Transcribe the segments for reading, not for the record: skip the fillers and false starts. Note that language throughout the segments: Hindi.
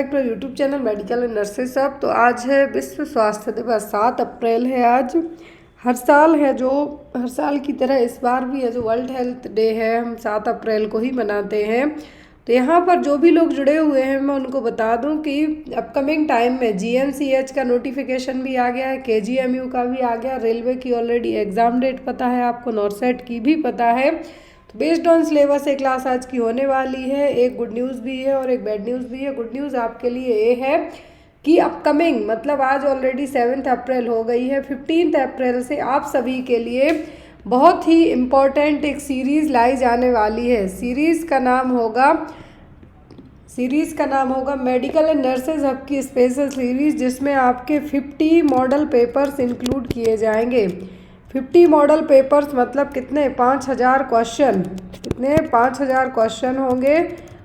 To YouTube channel medical and nurses सब। तो आज है विश्व स्वास्थ्य दिवस, 7 अप्रैल है आज। हर साल है जो हर साल की तरह इस बार भी है जो वर्ल्ड हेल्थ डे है, हम 7 अप्रैल को ही मनाते हैं। तो यहाँ पर जो भी लोग जुड़े हुए हैं मैं उनको बता दूं कि अपकमिंग टाइम में जीएमसीएच का नोटिफिकेशन भी आ गया है, केजीएमयू का भी आ गया, रेलवे की ऑलरेडी एग्ज़ाम डेट पता है आपको, नॉरसेट की भी पता है। तो बेस्ड ऑन सिलेबस एक क्लास आज की होने वाली है। एक गुड न्यूज़ भी है और एक बैड न्यूज़ भी है। गुड न्यूज़ आपके लिए ये है कि अपकमिंग मतलब आज ऑलरेडी 7 अप्रैल हो गई है, 15 अप्रैल से आप सभी के लिए बहुत ही इम्पॉर्टेंट एक सीरीज़ लाई जाने वाली है। सीरीज़ का नाम होगा मेडिकल एंड नर्सेज हब की स्पेशल सीरीज़, जिसमें आपके 50 मॉडल पेपर्स इंक्लूड किए जाएंगे। 50 मॉडल पेपर्स मतलब कितने, 5000 क्वेश्चन। कितने, 5000 क्वेश्चन होंगे।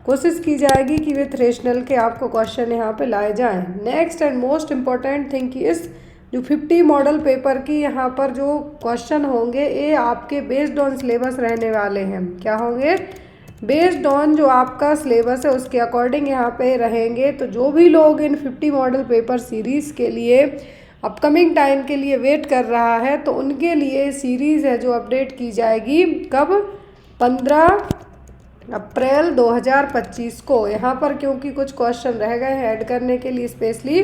कोशिश की जाएगी कि विथ रेशनल के आपको क्वेश्चन यहाँ पे लाए जाएं। Next and most important thing कि इस जो 50 मॉडल पेपर की यहाँ पर जो क्वेश्चन होंगे ये आपके बेस्ड ऑन सिलेबस रहने वाले हैं। क्या होंगे? बेस्ड ऑन जो आपका सिलेबस है उसके अकॉर्डिंग यहाँ पे रहेंगे। तो जो भी लोग इन 50 मॉडल पेपर सीरीज़ के लिए अपकमिंग टाइम के लिए वेट कर रहा है तो उनके लिए सीरीज़ है जो अपडेट की जाएगी कब, 15 अप्रैल 2025 को। यहाँ पर क्योंकि कुछ क्वेश्चन रह गए हैं ऐड करने के लिए, स्पेशली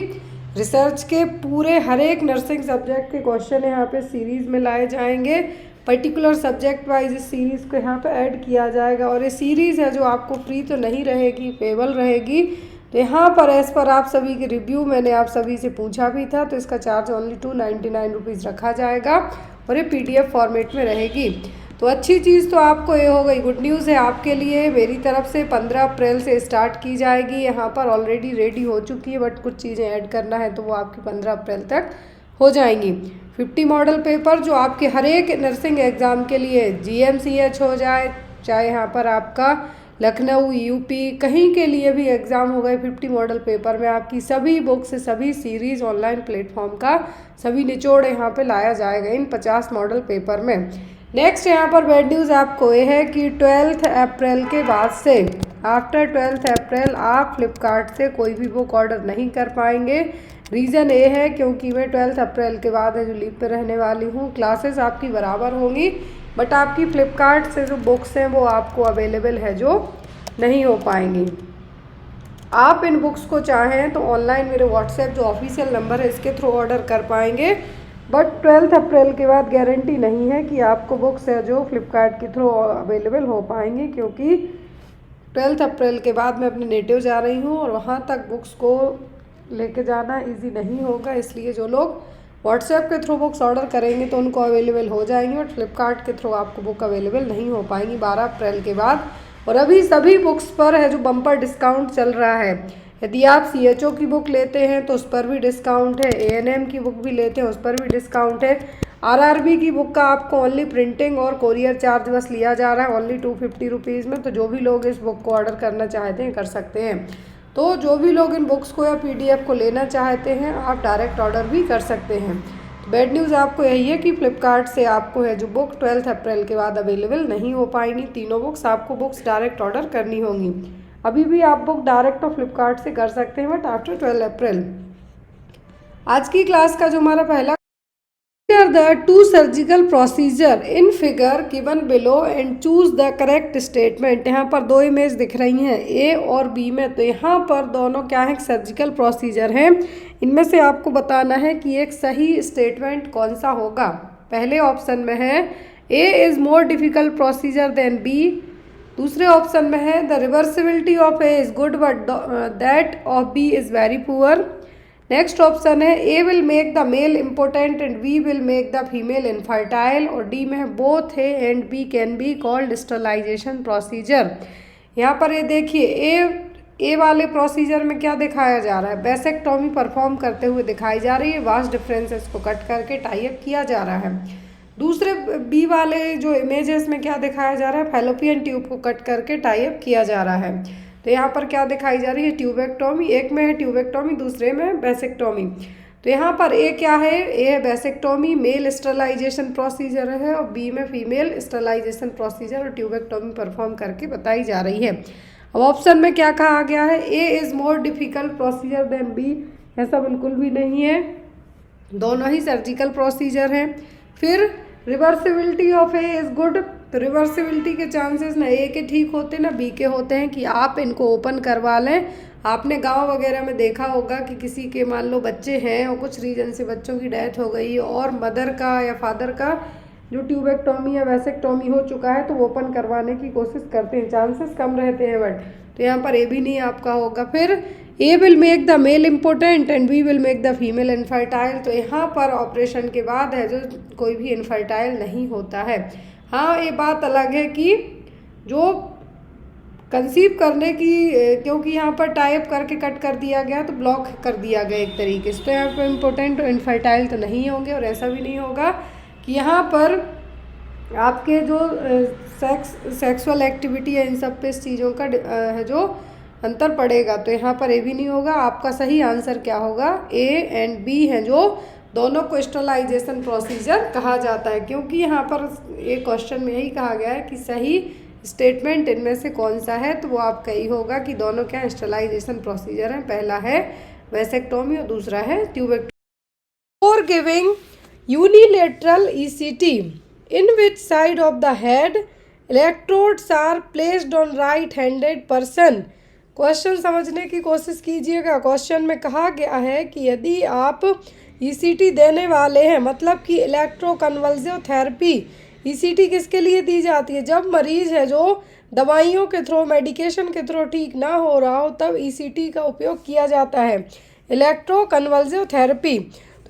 रिसर्च के पूरे हर एक नर्सिंग सब्जेक्ट के क्वेश्चन यहाँ पे सीरीज़ में लाए जाएंगे। पर्टिकुलर सब्जेक्ट वाइज इस सीरीज़ को यहाँ पे ऐड किया जाएगा और ये सीरीज़ है जो आपको फ्री तो नहीं रहेगी, पेबल रहेगी। तो यहाँ पर एज़ पर आप सभी के रिव्यू मैंने आप सभी से पूछा भी था, तो इसका चार्ज ओनली 299 रुपीज़ रखा जाएगा और ये PDF फॉर्मेट में रहेगी। तो अच्छी चीज़ तो आपको ये हो गई, गुड न्यूज़ है आपके लिए मेरी तरफ से। 15 अप्रैल से स्टार्ट की जाएगी, यहाँ पर ऑलरेडी रेडी हो चुकी है, बट कुछ चीज़ें ऐड करना है तो वो आपकी 15 अप्रैल तक हो जाएंगी। 50 मॉडल पेपर जो आपके हर एक नर्सिंग एग्ज़ाम के लिए, GMCH हो जाए, चाहे यहाँ पर आपका लखनऊ, यूपी, कहीं के लिए भी एग्ज़ाम हो गए, 50 मॉडल पेपर में आपकी सभी बुक्स, सभी सीरीज़ ऑनलाइन प्लेटफॉर्म का सभी निचोड़ यहाँ पे लाया जाएगा इन 50 मॉडल पेपर में। नेक्स्ट यहाँ पर बैड न्यूज़ आपको ये है कि 12 अप्रैल के बाद से, आफ्टर 12 अप्रैल आप फ्लिपकार्ट से कोई भी बुक ऑर्डर नहीं कर पाएंगे। रीज़न ये है क्योंकि मैं 12 अप्रैल के बाद है जो लीव पे रहने वाली हूँ। क्लासेस आपकी बराबर होंगी बट आपकी फ्लिपकार्ट से जो बुक्स हैं वो आपको अवेलेबल है जो नहीं हो पाएंगी। आप इन बुक्स को चाहें तो ऑनलाइन मेरे व्हाट्सएप जो ऑफिशियल नंबर है इसके थ्रू ऑर्डर कर पाएंगे, बट 12 अप्रैल के बाद गारंटी नहीं है कि आपको बुक्स है जो फ्लिपकार्ट के थ्रू अवेलेबल हो पाएंगी, क्योंकि 12 अप्रैल के बाद मैं अपने नेटिव जा रही हूँ और वहाँ तक बुक्स को लेके जाना इजी नहीं होगा। इसलिए जो लोग व्हाट्सएप के थ्रू बुक्स ऑर्डर करेंगे तो उनको अवेलेबल हो जाएंगी, बट फ्लिपकार्ट के थ्रू आपको बुक अवेलेबल नहीं हो पाएंगी 12 अप्रैल के बाद। और अभी सभी बुक्स पर है जो बम्पर डिस्काउंट चल रहा है। यदि आप CHO की बुक लेते हैं तो उस पर भी डिस्काउंट है, ANM की बुक भी लेते हैं उस पर भी डिस्काउंट है। RRB की बुक का आपको ओनली प्रिंटिंग और कोरियर चार्ज बस लिया जा रहा है ओनली 250 रुपीज़ में। तो जो भी लोग इस बुक को ऑर्डर करना चाहते हैं कर सकते हैं। तो जो भी लोग इन बुक्स को या PDF को लेना चाहते हैं आप डायरेक्ट ऑर्डर भी कर सकते हैं। बैड न्यूज़ आपको यही है कि फ्लिपकार्ट से आपको है जो बुक 12 अप्रैल के बाद अवेलेबल नहीं हो पाएंगी। तीनों बुक्स आपको बुक्स डायरेक्ट ऑर्डर करनी होंगी। अभी भी आप बुक डायरेक्ट तो फ्लिपकार्ट से कर सकते हैं बट आफ्टर 12 अप्रैल। आज की क्लास का जो हमारा पहला the two surgical procedure in figure given below and choose the correct statement। यहाँ पर दो इमेज दिख रही हैं A और B में, तो यहाँ पर दोनों क्या है, सर्जिकल प्रोसीजर हैं। इनमें से आपको बताना है कि एक सही स्टेटमेंट कौन सा होगा। पहले ऑप्शन में है A is more difficult procedure than B। दूसरे ऑप्शन में है the reversibility of A is good but that of B is very poor. Next option है A will make the male important and B will make the female infertile. और डी में है बोथ है and B can be called sterilisation procedure. यहाँ पर ये देखिए ए वाले प्रोसीजर में क्या दिखाया जा रहा है, वेसेक्टॉमी परफॉर्म करते हुए दिखाई जा रही है, वास्ट डिफरेंसेस को कट करके टाई अप किया जा रहा है। दूसरे B वाले जो इमेजेस में क्या दिखाया जा रहा है, फैलोपियन ट्यूब को कट करके टाई अप किया जा रहा है। तो यहाँ पर क्या दिखाई जा रही है, ट्यूबेक्टॉमी। एक में है ट्यूबेक्टॉमी, दूसरे में वेसेक्टॉमी। तो यहाँ पर ए क्या है, ए है वेसेक्टॉमी, मेल स्टरलाइजेशन प्रोसीजर है, और B में फीमेल स्टरलाइजेशन प्रोसीजर और ट्यूबेक्टॉमी परफॉर्म करके बताई जा रही है। अब ऑप्शन में क्या कहा गया है, A is more difficult procedure than B, ऐसा बिल्कुल भी नहीं है, दोनों ही सर्जिकल प्रोसीजर हैं। फिर reversibility of A is good, तो रिवर्सिबिलिटी के चांसेस ना ए के ठीक होते ना बी के होते हैं कि आप इनको ओपन करवा लें। आपने गांव वगैरह में देखा होगा कि किसी के मान लो बच्चे हैं और कुछ रीजन से बच्चों की डेथ हो गई और मदर का या फादर का जो ट्यूबेक्टोमी या वैसेक्टोमी हो चुका है तो वो ओपन करवाने की कोशिश करते हैं, चांसेस कम रहते हैं बट, तो यहाँ पर ए भी नहीं आपका होगा। फिर A will make the male important and B will make the female infertile, तो यहाँ पर ऑपरेशन के बाद है जो कोई भी इनफर्टाइल नहीं होता है। हाँ, ये बात अलग है कि जो कंसीव करने की, क्योंकि यहाँ पर टाइप करके कट कर दिया गया तो ब्लॉक कर दिया गया एक तरीके से, तो यहाँ पर इम्पोर्टेंट और इनफर्टाइल तो नहीं होंगे। और ऐसा भी नहीं होगा कि यहाँ पर आपके जो सेक्सुअल एक्टिविटी है इन सब पे इस चीज़ों का है जो अंतर पड़ेगा, तो यहाँ पर ए भी नहीं होगा। आपका सही आंसर क्या होगा, ए एंड बी है जो दोनों को स्टरलाइजेशन प्रोसीजर कहा जाता है, क्योंकि यहाँ पर एक क्वेश्चन में यही कहा गया है कि सही स्टेटमेंट इनमें से कौन सा है, तो वो आपका यही होगा कि दोनों क्या स्टरलाइजेशन प्रोसीजर हैं, पहला है वैसेक्टोमी और दूसरा है tubectomy. For giving unilateral ECT in which side of the head electrodes are placed on right handed person। Question समझने की कोशिश कीजिएगा। क्वेश्चन में कहा गया है कि यदि आप ईसीटी देने वाले हैं, मतलब कि इलेक्ट्रोकन्वल्सिव थेरेपी, ईसीटी किसके लिए दी जाती है, जब मरीज है जो दवाइयों के थ्रू, मेडिकेशन के थ्रू ठीक ना हो रहा हो तब ईसीटी का उपयोग किया जाता है, इलेक्ट्रोकन्वल्सिव थेरेपी।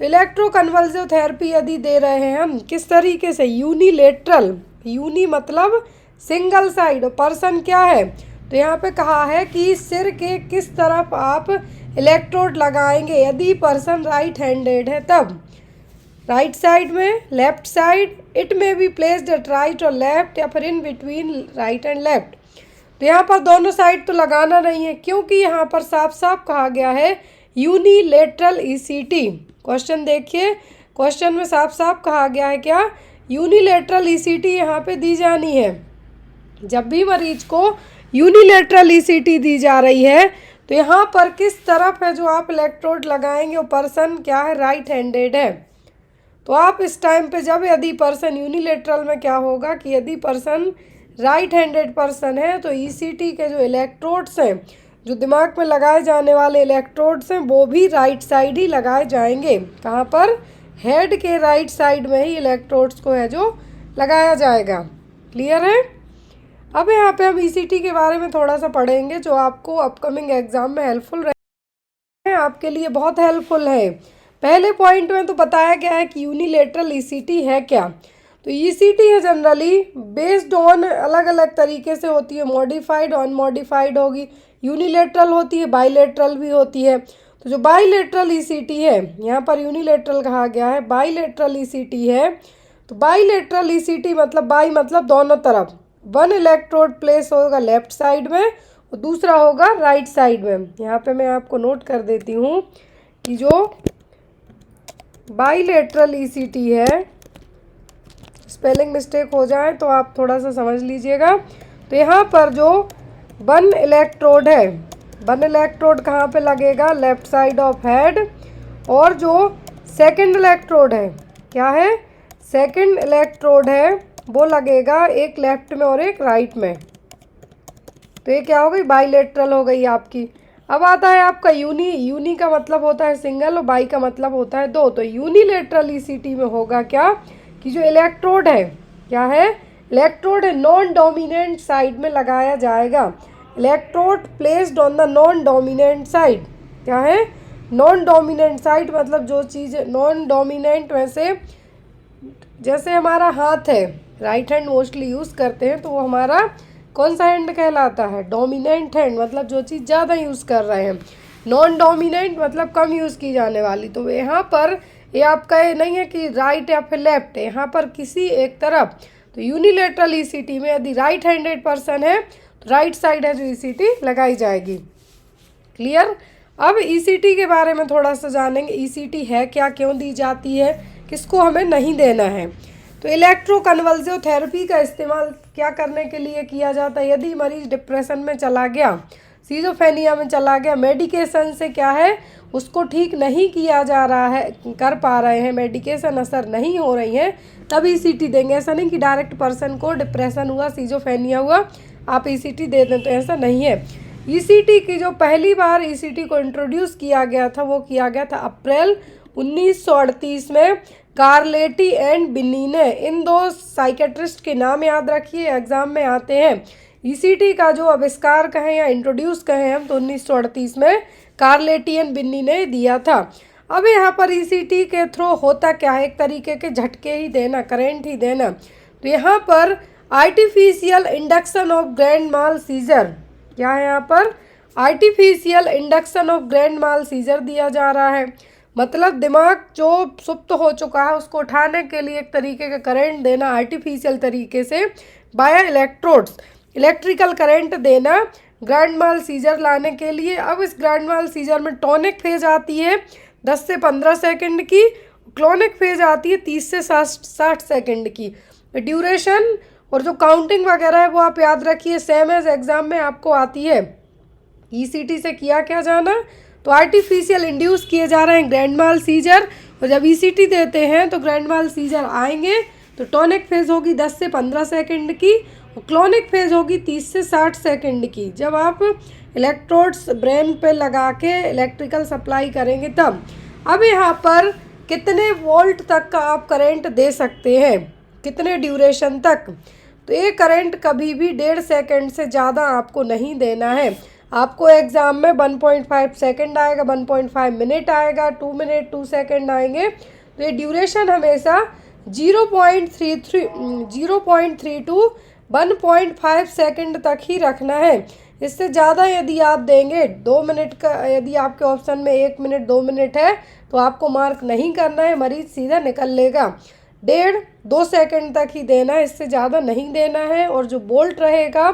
तो इलेक्ट्रोकन्वल्सिव थेरेपी यदि दे रहे हैं हम किस तरीके से, यूनिलेटरल, यूनी मतलब सिंगल साइड, पर्सन क्या है, तो यहाँ पे कहा है कि सिर के किस तरफ आप इलेक्ट्रोड लगाएंगे, यदि पर्सन राइट हैंडेड है तब राइट साइड में, लेफ्ट साइड, इट में बी प्लेस्ड एट राइट और लेफ्ट, या फिर in between right and left. तो यहाँ पर दोनों साइड तो लगाना नहीं है, क्योंकि यहाँ पर साफ साफ कहा गया है यूनिलेटरल ईसीटी। क्वेश्चन देखिए, क्वेश्चन में साफ साफ कहा गया है क्या, यूनिलेटरल ईसीटी यहाँ पे दी जानी है। जब भी मरीज को यूनिलेटरल ईसीटी दी जा रही है तो यहाँ पर किस तरफ है जो आप इलेक्ट्रोड लगाएंगे, वो पर्सन क्या है, राइट हैंडेड है। तो आप इस टाइम पे जब यदि पर्सन यूनिलेटरल में क्या होगा कि यदि पर्सन राइट हैंडेड पर्सन है तो ईसीटी के जो इलेक्ट्रोड्स हैं, जो दिमाग में लगाए जाने वाले इलेक्ट्रोड्स हैं, वो भी राइट साइड ही लगाए जाएंगे। कहाँ पर, हेड के राइट साइड में ही इलेक्ट्रोड्स को है जो लगाया जाएगा। क्लियर है। अब यहाँ पे हम ईसीटी के बारे में थोड़ा सा पढ़ेंगे जो आपको अपकमिंग एग्जाम में हेल्पफुल रहे, आपके लिए बहुत हेल्पफुल है। पहले पॉइंट में तो बताया गया है कि यूनिलेटरल ईसीटी है क्या। तो ईसीटी है जनरली बेस्ड ऑन, अलग अलग तरीके से होती है, मॉडिफाइड, अनमॉडिफाइड होगी, यूनिलेटरल होती है, बाईलेटरल भी होती है। तो जो बाईलेटरल ईसीटी है, यहाँ पर यूनिलेटरल कहा गया है, बाईलेटरल ईसीटी है। तो बाईलेटरल ईसीटी मतलब बाई मतलब दोनों तरफ, वन इलेक्ट्रोड प्लेस होगा लेफ्ट साइड में और दूसरा होगा राइट साइड में। यहाँ पे मैं आपको नोट कर देती हूँ कि जो बाईलेटरल ईसीटी है, स्पेलिंग मिस्टेक हो जाए तो आप थोड़ा सा समझ लीजिएगा। तो यहाँ पर जो वन इलेक्ट्रोड है, वन इलेक्ट्रोड कहाँ पे लगेगा, लेफ्ट साइड ऑफ हेड, और जो सेकंड इलेक्ट्रोड है, क्या है, सेकंड इलेक्ट्रोड है, वो लगेगा एक लेफ्ट में और एक राइट में। तो ये क्या हो गई, बाईलेटरल हो गई आपकी। अब आता है आपका यूनी, यूनी का मतलब होता है सिंगल और बाई का मतलब होता है दो। तो यूनिलेटरल ईसीटी में होगा क्या कि जो इलेक्ट्रोड है, क्या है, इलेक्ट्रोड है नॉन डोमिनेंट साइड में लगाया जाएगा। Electrode placed on the non dominant side, क्या है, नॉन डोमिनेंट साइड मतलब जो चीज़ नॉन डोमिनेंट, वैसे जैसे हमारा हाथ है, राइट हैंड मोस्टली यूज़ करते हैं, तो वो हमारा कौन सा हैंड कहलाता है, डोमिनेंट हैंड, मतलब जो चीज़ ज़्यादा यूज़ कर रहे हैं। नॉन डोमिनेंट मतलब कम यूज़ की जाने वाली। तो यहाँ पर ये आपका ये नहीं है कि राइट या फिर लेफ्ट है, यहाँ पर किसी एक तरफ। तो यूनिलेटरल ईसीटी में यदि राइट हैंडेड पर्सन है तो राइट साइड है जो ईसीटी लगाई जाएगी। क्लियर। अब ईसीटी के बारे में थोड़ा सा जानेंगे, ईसीटी है क्या, क्यों दी जाती है, किसको हमें नहीं देना है। तो इलेक्ट्रोकन्वल्सिव थेरेपी का इस्तेमाल क्या करने के लिए किया जाता है? यदि मरीज डिप्रेशन में चला गया, सिजोफ्रेनिया में चला गया, मेडिकेशन से क्या है उसको ठीक नहीं किया जा रहा है, कर पा रहे हैं, मेडिकेशन असर नहीं हो रही है, तब ईसीटी देंगे। ऐसा नहीं कि डायरेक्ट पर्सन को डिप्रेशन हुआ, सिजोफ्रेनिया हुआ, आप ईसीटी दे दें, तो ऐसा नहीं है। ईसीटी की जो पहली बार ईसीटी को इंट्रोड्यूस किया गया था वो किया गया था अप्रैल 1938 में कार्लेटी एंड बिन्नी ने। इन दो साइकेट्रिस्ट के नाम याद रखिए, एग्जाम में आते हैं। ईसीटी का जो आविष्कार कहें या इंट्रोड्यूस कहें हम, तो 1938 में कार्लेटी एंड बिन्नी ने दिया था। अब यहाँ पर ईसीटी के थ्रू होता क्या है, एक तरीके के झटके ही देना, करंट ही देना। तो यहाँ पर artificial induction of grand mal seizure, क्या है यहाँ पर artificial induction of grand mal seizure दिया जा रहा है। मतलब दिमाग जो सुप्त हो चुका है उसको उठाने के लिए एक तरीके का करंट देना आर्टिफिशियल तरीके से, बाया इलेक्ट्रोड्स, इलेक्ट्रिकल करंट देना ग्रैंड माल सीजर लाने के लिए। अब इस ग्रैंड माल सीजर में टॉनिक फेज आती है 10 से 15 सेकंड की, क्लोनिक फेज आती है 30 से 60 सेकंड की। ड्यूरेशन और जो काउंटिंग वगैरह है वो आप याद रखिए, सेम एज एग्जाम में आपको आती है। ईसीटी से किया क्या जाना, तो आर्टिफिशियल इंड्यूस किए जा रहे हैं ग्रैंड माल सीजर, और जब ईसीटी देते हैं तो ग्रैंड माल सीजर आएंगे तो टॉनिक फेज होगी 10 से 15 सेकंड की, और क्लोनिक फेज होगी 30 से 60 सेकंड की। जब आप इलेक्ट्रोड्स ब्रेन पे लगा के इलेक्ट्रिकल सप्लाई करेंगे तब। अब यहाँ पर कितने वोल्ट तक का आप करंट दे सकते हैं, कितने ड्यूरेशन तक, तो ये करंट कभी भी 1.5 सेकंड से ज़्यादा आपको नहीं देना है। आपको एग्ज़ाम में 1.5 सेकंड आएगा, 1.5 मिनट आएगा, 2 मिनट 2 सेकंड आएंगे, तो ये ड्यूरेशन हमेशा 0.33 0.32 1.5 सेकंड तक ही रखना है। इससे ज़्यादा यदि आप देंगे, 2 मिनट का यदि आपके ऑप्शन में 1 मिनट 2 मिनट है तो आपको मार्क नहीं करना है, मरीज सीधा निकल लेगा। 1.5-2 सेकंड तक ही देना है, इससे ज़्यादा नहीं देना है। और जो बोल्ट रहेगा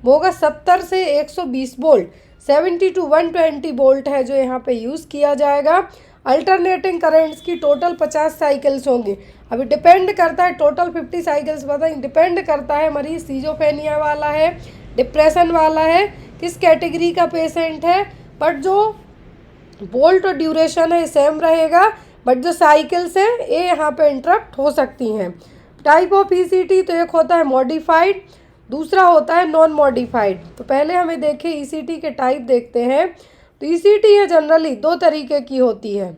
वो होगा 70 से 120 बोल्ट, 70 to 120 बोल्ट है जो यहाँ पे यूज़ किया जाएगा। अल्टरनेटिंग करेंट्स की टोटल 50 साइकिल्स होंगी। अभी डिपेंड करता है, टोटल 50 साइकिल्स बताएं, डिपेंड करता है मरीज सिजोफ्रेनिया वाला है, डिप्रेशन वाला है, किस कैटेगरी का पेशेंट है। बट जो बोल्ट और ड्यूरेशन है सेम रहेगा, बट जो साइकिल्स हैं ये यहाँ पे इंटरप्ट हो सकती हैं। टाइप ऑफ ईसीटी, तो एक होता है मॉडिफाइड, दूसरा होता है नॉन मॉडिफाइड। तो पहले हमें देखें ईसीटी के टाइप देखते हैं। तो ईसीटी है जनरली 2 तरीके की होती है,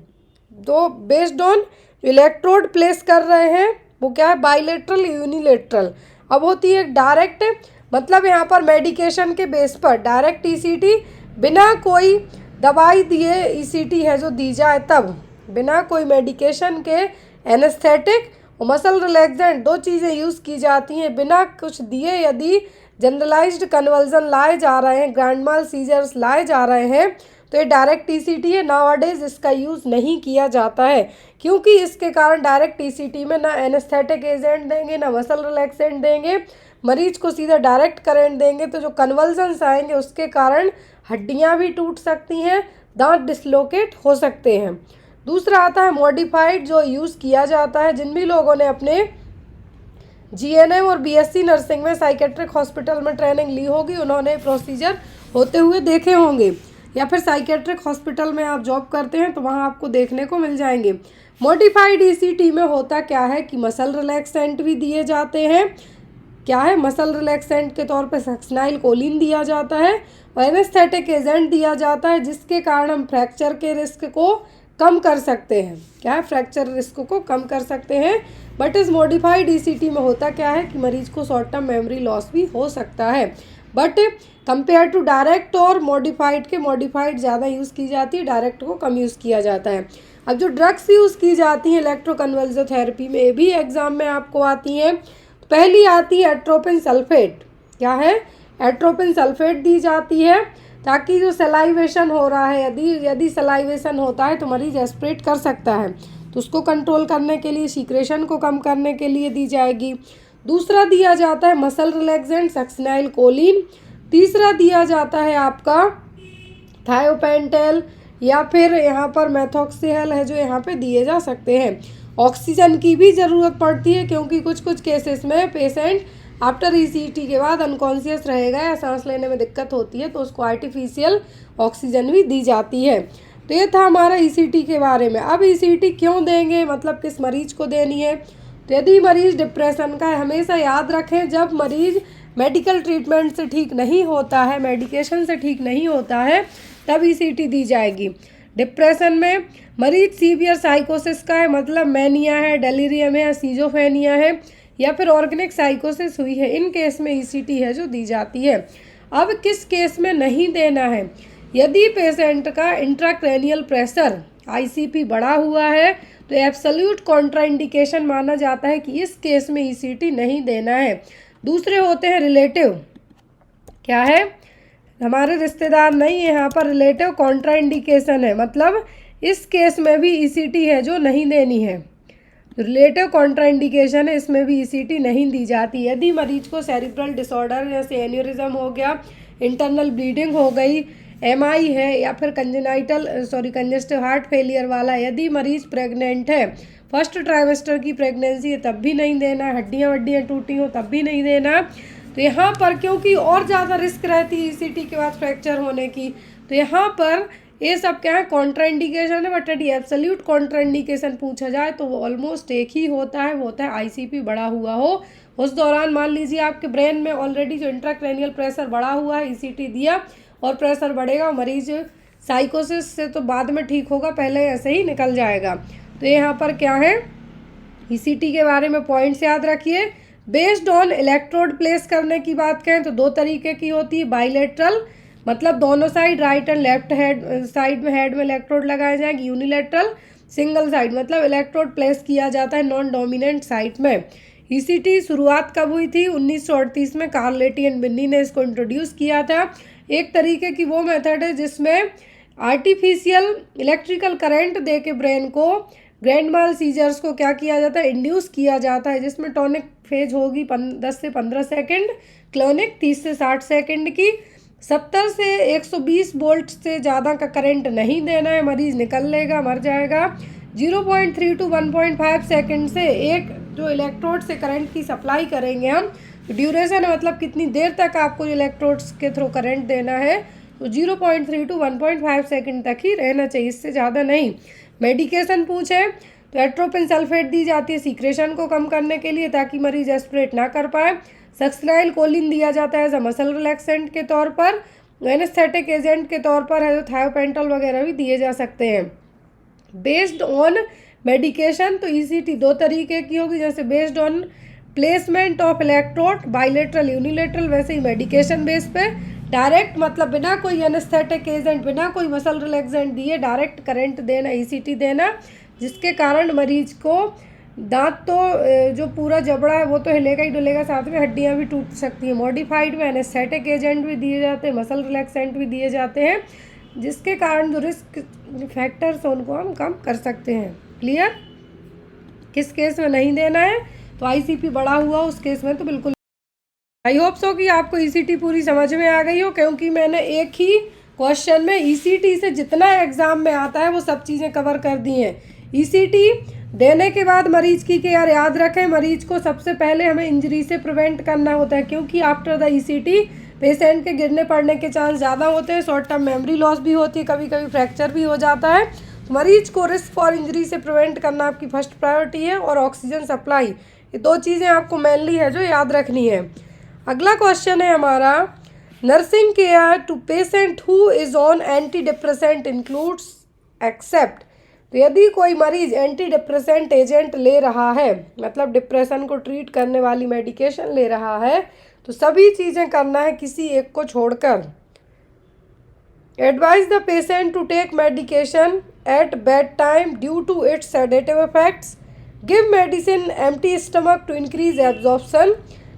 दो बेस्ड ऑन इलेक्ट्रोड प्लेस कर रहे हैं, वो क्या है बाइलेटरल यूनिलेटरल। अब होती है डायरेक्ट, मतलब यहाँ पर मेडिकेशन के बेस पर डायरेक्ट ईसीटी, बिना कोई दवाई दिए ईसीटी है जो दी जाए तब, बिना कोई मेडिकेशन के एनेस्थेटिक और मसल रिलैक्सेंट 2 चीज़ें यूज़ की जाती हैं। बिना कुछ दिए यदि जनरलाइज्ड कन्वल्जन लाए जा रहे हैं, ग्रैंड माल सीजर्स लाए जा रहे हैं, तो ये डायरेक्ट ईसीटी है। नाउअडेज इसका यूज़ नहीं किया जाता है, क्योंकि इसके कारण डायरेक्ट ईसीटी में ना एनेस्थेटिक एजेंट देंगे ना मसल रिलैक्सेंट देंगे, मरीज को सीधा डायरेक्ट करंट देंगे, तो जो कन्वल्जन्स आएंगे उसके कारण हड्डियाँ भी टूट सकती हैं, दांत डिसलोकेट हो सकते हैं। दूसरा आता है मॉडिफाइड, जो यूज़ किया जाता है जिन भी लोगों ने अपने जीएनएम और बीएससी नर्सिंग में साइकेट्रिक हॉस्पिटल में ट्रेनिंग ली होगी, उन्होंने प्रोसीजर होते हुए देखे होंगे, या फिर साइकेट्रिक हॉस्पिटल में आप जॉब करते हैं तो वहाँ आपको देखने को मिल जाएंगे। मॉडिफाइड ईसीटी में होता क्या है कि मसल रिलैक्सेंट भी दिए जाते हैं। क्या है, मसल रिलैक्सेंट के तौर पे सक्सिनाइल कोलिन दिया जाता है और एनेस्थेटिक एजेंट दिया जाता है, जिसके कारण हम फ्रैक्चर के रिस्क को कम कर सकते हैं। क्या है, फ्रैक्चर रिस्क को कम कर सकते हैं। बट इस मॉडिफाइड ईसीटी में होता क्या है कि मरीज को शॉर्ट टर्म मेमोरी लॉस भी हो सकता है। बट कंपेयर टू डायरेक्ट और मॉडिफाइड के, मॉडिफाइड ज़्यादा यूज़ की जाती है, डायरेक्ट को कम यूज़ किया जाता है। अब जो ड्रग्स यूज़ की जाती हैं इलेक्ट्रोकन्वल्सिव थेरेपी में, ये भी एग्जाम में आपको आती हैं। पहली आती है एट्रोपिन सल्फेट। क्या है, एट्रोपिन सल्फेट दी जाती है ताकि जो सलाइवेशन हो रहा है, यदि सलाइवेशन होता है तो मरीज एस्पिरेट कर सकता है, तो उसको कंट्रोल करने के लिए, सीक्रेशन को कम करने के लिए दी जाएगी। दूसरा दिया जाता है मसल रिलैक्सेंट सक्सिनाइल कोलिन। तीसरा दिया जाता है आपका थायोपेंटेल, या फिर यहाँ पर मेथोक्सियल है जो यहाँ पे दिए जा सकते हैं। ऑक्सीजन की भी ज़रूरत पड़ती है क्योंकि कुछ कुछ केसेस में पेशेंट आफ्टर ईसीटी के बाद अनकॉन्शियस रहेगा या सांस लेने में दिक्कत होती है तो उसको आर्टिफिशियल ऑक्सीजन भी दी जाती है। तो ये था हमारा ईसीटी के बारे में। अब ईसीटी क्यों देंगे, मतलब किस मरीज को देनी है। तो यदि मरीज डिप्रेशन का है, हमेशा याद रखें जब मरीज मेडिकल ट्रीटमेंट से ठीक नहीं होता है, मेडिकेशन से ठीक नहीं होता है, तब ईसीटी दी जाएगी। डिप्रेशन में मरीज सीवियर साइकोसिस का है, मतलब मैनिया है, डेलीरियम है या सीजोफेनिया है या फिर ऑर्गेनिक साइकोसिस हुई है, इन केस में ईसीटी है जो दी जाती है। अब किस केस में नहीं देना है, यदि पेशेंट का इंट्राक्रैनियल प्रेशर आईसीपी बढ़ा हुआ है तो एब्सोल्यूट कॉन्ट्राइंडिकेशन माना जाता है कि इस केस में ईसीटी नहीं देना है। दूसरे होते हैं रिलेटिव, क्या है, हमारे रिश्तेदार नहीं, यहाँ पर रिलेटिव कॉन्ट्राइंडिकेशन है, मतलब इस केस में भी ईसीटी है जो नहीं देनी है। रिलेटिव कॉन्ट्राइंडिकेशन है, इसमें भी ईसीटी नहीं दी जाती। यदि मरीज को सेरिब्रल डिसऑर्डर जैसे एन्यूरिज्म हो गया, इंटरनल ब्लीडिंग हो गई, एमआई है या फिर कंजेस्टिव हार्ट फेलियर वाला, यदि मरीज प्रेग्नेंट है, फर्स्ट ट्राइमेस्टर की प्रेगनेंसी है, तब भी नहीं देना, हड्डियाँ टूटी हो तब भी नहीं देना। तो यहाँ पर क्योंकि और ज़्यादा रिस्क रहती है ईसीटी के बाद फ्रैक्चर होने की, तो यहाँ पर ये सब क्या है, कॉन्ट्राइंडिकेशन है। बट यदि एब्सोल्यूट कॉन्ट्राइंडिकेशन पूछा जाए तो वो ऑलमोस्ट एक ही होता है, वो होता है आईसीपी बढ़ा हुआ हो। उस दौरान मान लीजिए आपके ब्रेन में ऑलरेडी जो इंट्राक्रैनियल प्रेशर बढ़ा हुआ है, ईसीटी दिया और प्रेशर बढ़ेगा, मरीज साइकोसिस से तो बाद में ठीक होगा, पहले ऐसे ही निकल जाएगा। तो यहाँ पर क्या है, ईसीटी के बारे में पॉइंट्स याद रखिए। बेस्ड ऑन इलेक्ट्रोड प्लेस करने की बात करें तो दो तरीके की होती है, बाइलेटरल मतलब दोनों side right and left head side में हेड में इलेक्ट्रोड लगाए जाएंगे, यूनिलेटरल सिंगल साइड मतलब इलेक्ट्रोड प्लेस किया जाता है नॉन डोमिनेंट साइट में। ईसीटी शुरुआत कब हुई थी, 1938 में कार्लेटी एंड बिन्नी ने इसको इंट्रोड्यूस किया था। एक तरीके की वो मेथड है जिसमें आर्टिफिशियल इलेक्ट्रिकल करंट दे के ब्रेन को ग्रैंड माल सीजर्स को क्या किया जाता है, इंड्यूस किया जाता है, जिसमें टॉनिक फेज होगी 10 से 15 सेकंड, क्लोनिक 30 से 60 सेकंड की। 70 से 120 वोल्ट से ज़्यादा का करंट नहीं देना है, मरीज निकल लेगा, मर जाएगा। 0.3 to 1.5 सेकंड से एक जो इलेक्ट्रोड से करंट की सप्लाई करेंगे हम, ड्यूरेशन है मतलब कितनी देर तक आपको इलेक्ट्रोड्स के थ्रू करंट देना है, तो 0.3 to 1.5 सेकंड तक ही रहना चाहिए, इससे ज़्यादा नहीं। मेडिकेशन पूछे तो एट्रोपिन सल्फेट दी जाती है सीक्रेशन को कम करने के लिए ताकि मरीज एस्पिरेट ना कर पाए। सक्सिनाइल कोलिन दिया जाता है एज अ मसल रिलैक्सेंट के तौर पर, एनेस्थेटिक एजेंट के तौर पर है जो थायोपेंटल वगैरह भी दिए जा सकते हैं। बेस्ड ऑन मेडिकेशन तो ईसीटी दो तरीके की होगी, जैसे based on placement of electrode bilateral unilateral, वैसे ही मेडिकेशन बेस पे डायरेक्ट मतलब बिना कोई एनेस्थेटिक एजेंट बिना कोई मसल रिलैक्सेंट दिए डायरेक्ट करंट देना, ईसीटी देना, जिसके कारण मरीज को दांत तो जो पूरा जबड़ा है वो तो हिलेगा ही डुलेगा, साथ में हड्डियां भी टूट सकती हैं। मॉडिफाइड में एनेस्थेटिक एजेंट भी दिए जाते हैं, मसल रिलैक्सेंट भी दिए जाते हैं, जिसके कारण जो रिस्क फैक्टर्स हैं उनको हम कम कर सकते हैं। क्लियर? किस केस में नहीं देना है, तो आईसीपी बढ़ा हुआ उस केस में तो बिल्कुल। आई होप सो कि आपको ईसीटी पूरी समझ में आ गई हो, क्योंकि मैंने एक ही क्वेश्चन में ईसीटी से जितना एग्जाम में आता है वो सब चीज़ें कवर कर दी हैं। ईसीटी देने के बाद मरीज की केयर याद रखें, मरीज को सबसे पहले हमें इंजरी से प्रिवेंट करना होता है, क्योंकि आफ्टर द ईसीटी पेशेंट के गिरने पड़ने के चांस ज़्यादा होते हैं, शॉर्ट टर्म मेमोरी लॉस भी होती है, कभी कभी फ्रैक्चर भी हो जाता है। तो मरीज को रिस्क फॉर इंजरी से प्रिवेंट करना आपकी फर्स्ट प्रायोरिटी है, और ऑक्सीजन सप्लाई, ये दो चीज़ें आपको मेनली है जो याद रखनी है। अगला क्वेश्चन है हमारा, nursing care to patient who is on anti depressant includes except. तो यदि कोई मरीज एंटी डिप्रेसेंट एजेंट ले रहा है, मतलब डिप्रेशन को ट्रीट करने वाली मेडिकेशन ले रहा है, तो सभी चीज़ें करना है किसी एक को छोड़कर। Advise the patient to take medication at bed time due to its sedative effects. Give medicine empty stomach to increase absorption.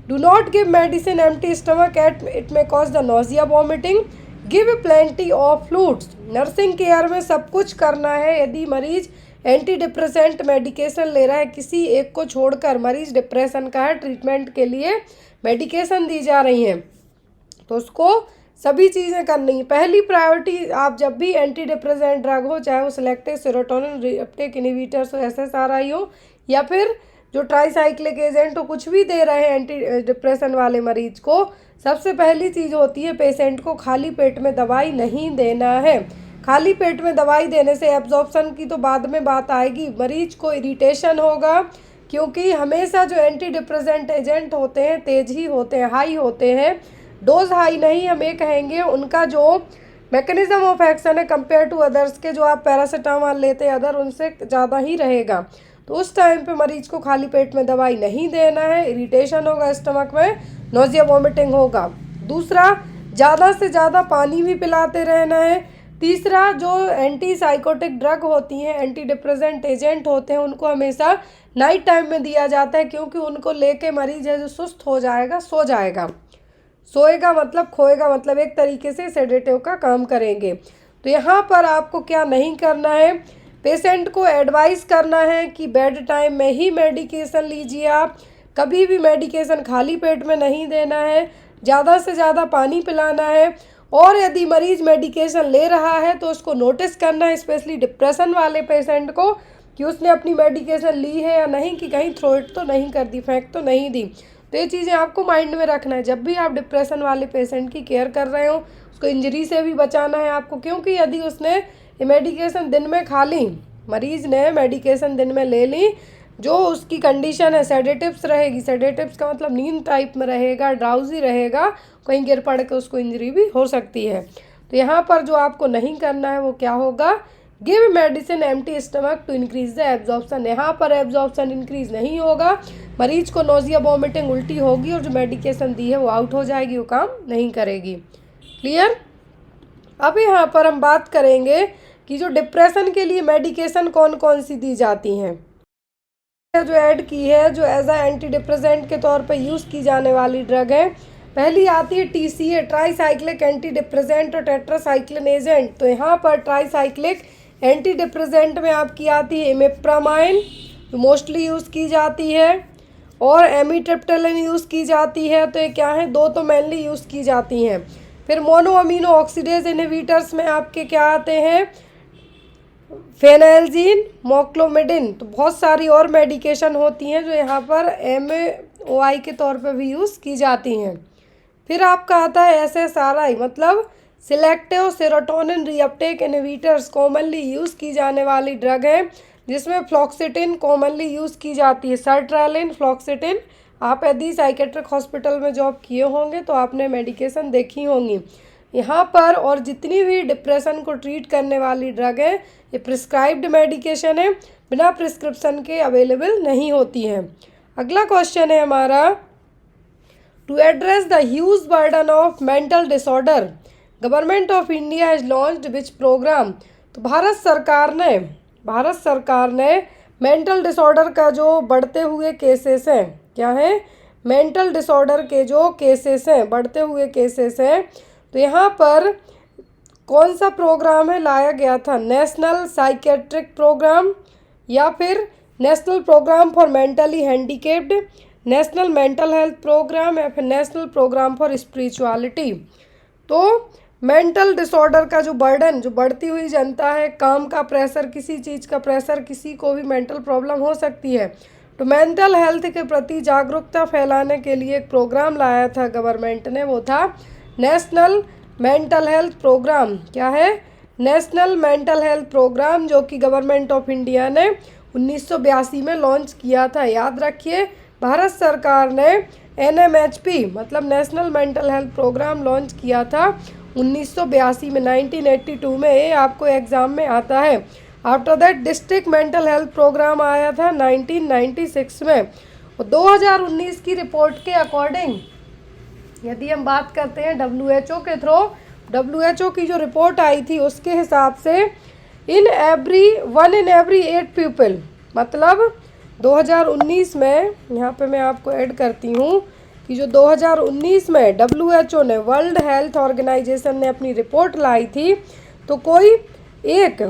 Do not give medicine empty stomach at it may cause the nausea vomiting. Give plenty of fluids. Nursing care में सब कुछ करना है। यदि मरीज एंटी डिप्रेसेंट मेडिकेशन ले रहा है, किसी एक को छोड़कर, मरीज डिप्रेशन का है, ट्रीटमेंट के लिए मेडिकेशन दी जा रही हैं, तो उसको सभी चीज़ें करनी है। पहली प्रायोरिटी, आप जब भी एंटी डिप्रेसेंट ड्रग हो, चाहे वो सिलेक्टिव सेरोटोनिन रिसेप्टर इनहिबिटर्स हो, एसएसआरआई हो, या फिर जो ट्राईसाइक्लिक एजेंट तो कुछ भी दे रहे हैं एंटी डिप्रेशन वाले मरीज को, सबसे पहली चीज़ होती है पेशेंट को खाली पेट में दवाई नहीं देना है। खाली पेट में दवाई देने से एब्जॉर्प्शन की तो बाद में बात आएगी, मरीज को इरिटेशन होगा, क्योंकि हमेशा जो एंटी डिप्रेसेंट एजेंट होते हैं तेज ही होते हैं, हाई होते हैं। डोज हाई नहीं हम ये कहेंगे, उनका जो मैकेनिज्म ऑफ एक्शन है कंपेयर टू अदर्स के, जो आप पैरासीटामोल लेते हैं अदर, उनसे ज़्यादा ही रहेगा। तो उस टाइम पे मरीज को खाली पेट में दवाई नहीं देना है, इरिटेशन होगा स्टमक में, नोजिया वॉमिटिंग होगा। दूसरा, ज़्यादा से ज़्यादा पानी भी पिलाते रहना है। तीसरा, जो एंटी साइकोटिक ड्रग होती हैं, एंटी डिप्रेसेंट एजेंट होते हैं, उनको हमेशा नाइट टाइम में दिया जाता है, क्योंकि उनको लेके मरीज है जो सुस्त हो जाएगा, सो जाएगा। सोएगा मतलब खोएगा, मतलब एक तरीके से सेडेटिव का काम करेंगे। तो यहाँ पर आपको क्या नहीं करना है, पेशेंट को एडवाइस करना है कि बेड टाइम में ही मेडिकेशन लीजिए आप, कभी भी मेडिकेशन खाली पेट में नहीं देना है, ज़्यादा से ज़्यादा पानी पिलाना है। और यदि मरीज मेडिकेशन ले रहा है तो उसको नोटिस करना है, स्पेशली डिप्रेशन वाले पेशेंट को, कि उसने अपनी मेडिकेशन ली है या नहीं, कि कहीं थ्रो इट तो नहीं कर दी, फेंक तो नहीं दी। तो ये चीज़ें आपको माइंड में रखना है जब भी आप डिप्रेशन वाले पेशेंट की केयर कर रहे हो। उसको इंजरी से भी बचाना है आपको, क्योंकि यदि उसने ये मेडिकेशन दिन में खा ली, मरीज़ ने मेडिकेशन दिन में ले ली, जो उसकी कंडीशन है सेडेटिव्स रहेगी, सेडेटिव्स का मतलब नींद टाइप में रहेगा, ड्राउजी रहेगा, कहीं गिर पड़ के उसको इंजरी भी हो सकती है। तो यहाँ पर जो आपको नहीं करना है वो क्या होगा, give medicine empty stomach to increase the absorption. यहाँ पर एब्जॉर्प्शन इंक्रीज नहीं होगा, मरीज को नोजिया वॉमिटिंग उल्टी होगी, और जो मेडिकेशन दी है वो आउट हो जाएगी, वो काम नहीं करेगी। क्लियर। अब यहाँ पर हम बात करेंगे कि जो डिप्रेशन के लिए मेडिकेशन कौन कौन सी दी जाती हैं, जो ऐड की है, जो एज अ एंटी डिप्रेसेंट के तौर पे यूज़ की जाने वाली ड्रग है। पहली आती है TCA, ट्राईसाइक्लिक एंटी डिप्रेसेंट और टेट्रासाइक्लिन एजेंट। तो यहाँ पर ट्राईसाइक्लिक एंटी डिप्रेसेंट में आपकी आती है इमिप्रामाइन, जो मोस्टली यूज़ की जाती है, और एमिट्रिप्टिलिन यूज़ की जाती है। तो ये क्या है, दो तो मेनली यूज़ की जाती हैं। फिर मोनो अमीनो ऑक्सीडेज इनहिबिटर्स में आपके क्या आते हैं, फेनाइलजीन, मोक्लोमिडिन। तो बहुत सारी और मेडिकेशन होती हैं जो यहाँ पर MAOI के तौर पर भी यूज़ की जाती हैं। फिर आपका आता है SSRI, मतलब selective serotonin reuptake inhibitors, commonly use की जाने वाली ड्रग है, जिसमें फ्लॉक्सिटिन कॉमनली यूज़ की जाती है। सर्ट्रैलिन, फ्लॉक्सिटिन, आप यदि साइकेट्रिक हॉस्पिटल में जॉब किए होंगे तो आपने मेडिकेशन देखी होंगी यहाँ पर। और जितनी भी डिप्रेशन को ट्रीट करने वाली ड्रग है, ये प्रिस्क्राइब्ड मेडिकेशन है, बिना प्रिस्क्रिप्शन के अवेलेबल नहीं होती है। अगला क्वेश्चन है हमारा, to address the huge burden of mental disorder government of India has launched which programme. तो भारत सरकार ने मेंटल डिसऑर्डर का जो बढ़ते हुए केसेस हैं, क्या है, मेंटल डिसऑर्डर के जो केसेस हैं, बढ़ते हुए केसेस हैं, तो यहाँ पर कौन सा प्रोग्राम है लाया गया था, नेशनल साइकेट्रिक प्रोग्राम, या फिर national programme for mentally handicapped, national mental health programme, या फिर नेशनल प्रोग्राम फॉर स्पिरिचुअलिटी। तो मेंटल डिसऑर्डर का जो बर्डन, जो बढ़ती हुई जनता है, काम का प्रेशर, किसी चीज़ का प्रेशर, किसी को भी मेंटल प्रॉब्लम हो सकती है, तो मेंटल हेल्थ के प्रति जागरूकता फैलाने के लिए एक प्रोग्राम लाया था गवर्नमेंट ने, वो था नेशनल मेंटल हेल्थ प्रोग्राम। क्या है, नेशनल मेंटल हेल्थ प्रोग्राम, जो कि गवर्नमेंट ऑफ इंडिया ने 1982 में लॉन्च किया था। याद रखिए, भारत सरकार ने NMHP मतलब national mental health programme launch किया था 1982 में, 1982 में, ये आपको एग्ज़ाम में आता है। After that district mental health programme आया था 1996 में। और 2019 की रिपोर्ट के अकॉर्डिंग यदि हम बात करते हैं WHO के थ्रू, WHO की जो रिपोर्ट आई थी उसके हिसाब से इन एवरी 8 पीपल, मतलब 2019 में, यहाँ पे मैं आपको ऐड करती हूँ कि जो 2019 में WHO ने, वर्ल्ड हेल्थ ऑर्गेनाइजेशन ने अपनी रिपोर्ट लाई थी, तो कोई एक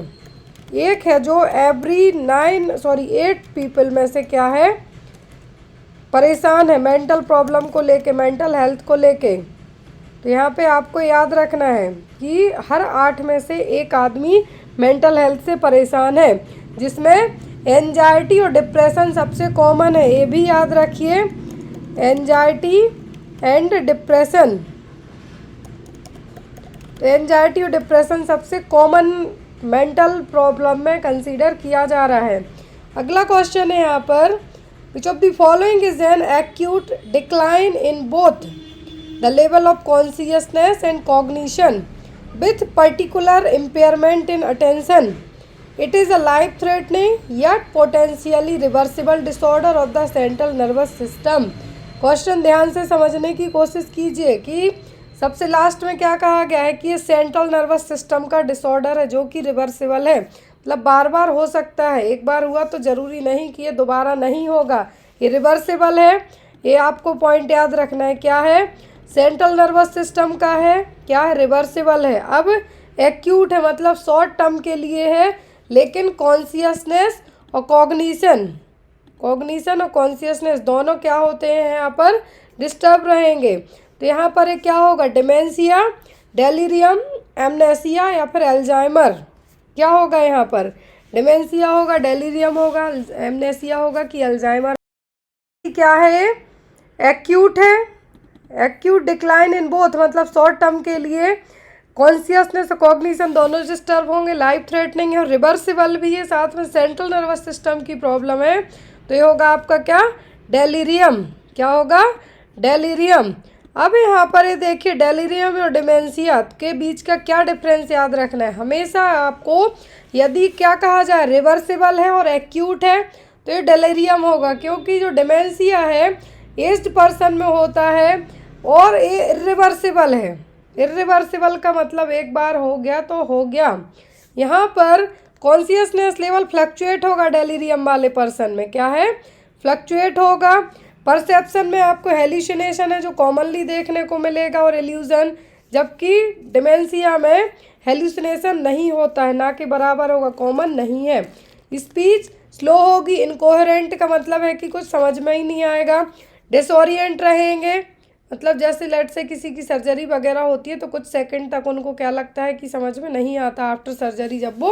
है जो एवरी 8 पीपल में से क्या है, परेशान है मेंटल प्रॉब्लम को लेके, मेंटल हेल्थ को लेके। तो यहाँ पे आपको याद रखना है कि हर 8 में से एक आदमी मेंटल हेल्थ से परेशान है, जिसमें एंजाइटी और डिप्रेशन सबसे कॉमन है, ये भी याद रखिए। एंजाइटी एंड डिप्रेशन, तो एंजाइटी और डिप्रेशन सबसे कॉमन मेंटल प्रॉब्लम में कंसीडर किया जा रहा है। अगला क्वेश्चन है यहाँ पर, which of the following is an acute decline in both the level of consciousness and cognition with particular impairment in attention. It is a life-threatening yet potentially reversible disorder of the central nervous system. Question ध्यान से समझने की कोशिश कीजिए कि सबसे लास्ट में क्या कहा गया है कि ये सेंट्रल नर्वस सिस्टम का डिसऑर्डर है जो कि रिवर्सिबल है, मतलब बार बार हो सकता है, एक बार हुआ तो ज़रूरी नहीं कि ये दोबारा नहीं होगा, ये रिवर्सिबल है। ये आपको पॉइंट याद रखना है, क्या है, सेंट्रल नर्वस सिस्टम का है, क्या है, रिवर्सिबल है। अब एक्यूट है मतलब शॉर्ट टर्म के लिए है, लेकिन कॉन्शियसनेस और कॉग्निशन और कॉन्शियसनेस दोनों क्या होते हैं यहाँ पर, डिस्टर्ब रहेंगे। तो यहाँ पर क्या होगा, डिमेंशिया, डेलीरियम, एमनेसिया या फिर अल्जाइमर। क्या होगा यहाँ पर, डिमेंशिया होगा, डेलीरियम होगा, एमनेसिया होगा कि अल्जाइमर। क्या है, एक्यूट है, एक्यूट डिक्लाइन इन बोथ मतलब शॉर्ट टर्म के लिए कॉन्शियसनेस और कॉग्निशन दोनों डिस्टर्ब होंगे, लाइफ थ्रेटनिंग है और रिवर्सिबल भी है, साथ में सेंट्रल नर्वस सिस्टम की प्रॉब्लम है। तो ये होगा आपका क्या, डेलीरियम। क्या होगा, डेलीरियम। अब यहाँ पर ये देखिए, डेलीरियम और डिमेंशिया के बीच का क्या डिफरेंस याद रखना है हमेशा आपको। यदि क्या कहा जाए, रिवर्सिबल है और एक्यूट है तो ये डेलीरियम होगा, क्योंकि जो डिमेंशिया है एज्ड पर्सन में होता है और ये इरिवर्सिबल है। इरिवर्सिबल का मतलब एक बार हो गया तो हो गया। यहाँ पर कॉन्शियसनेस लेवल फ्लक्चुएट होगा डेलीरियम वाले पर्सन में, क्या है, फ्लक्चुएट होगा। परसेप्शन में आपको हेल्यूसिनेशन है जो कॉमनली देखने को मिलेगा और इल्यूजन, जबकि डिमेंशिया में हेल्यूसिनेशन नहीं होता है, ना के बराबर होगा, कॉमन नहीं है। स्पीच स्लो होगी, इनकोहेरेंट का मतलब है कि कुछ समझ में ही नहीं आएगा। डिसोरिएंट रहेंगे, मतलब जैसे लेट से किसी की सर्जरी वगैरह होती है तो कुछ सेकंड तक उनको क्या लगता है कि समझ में नहीं आता आफ्टर सर्जरी जब वो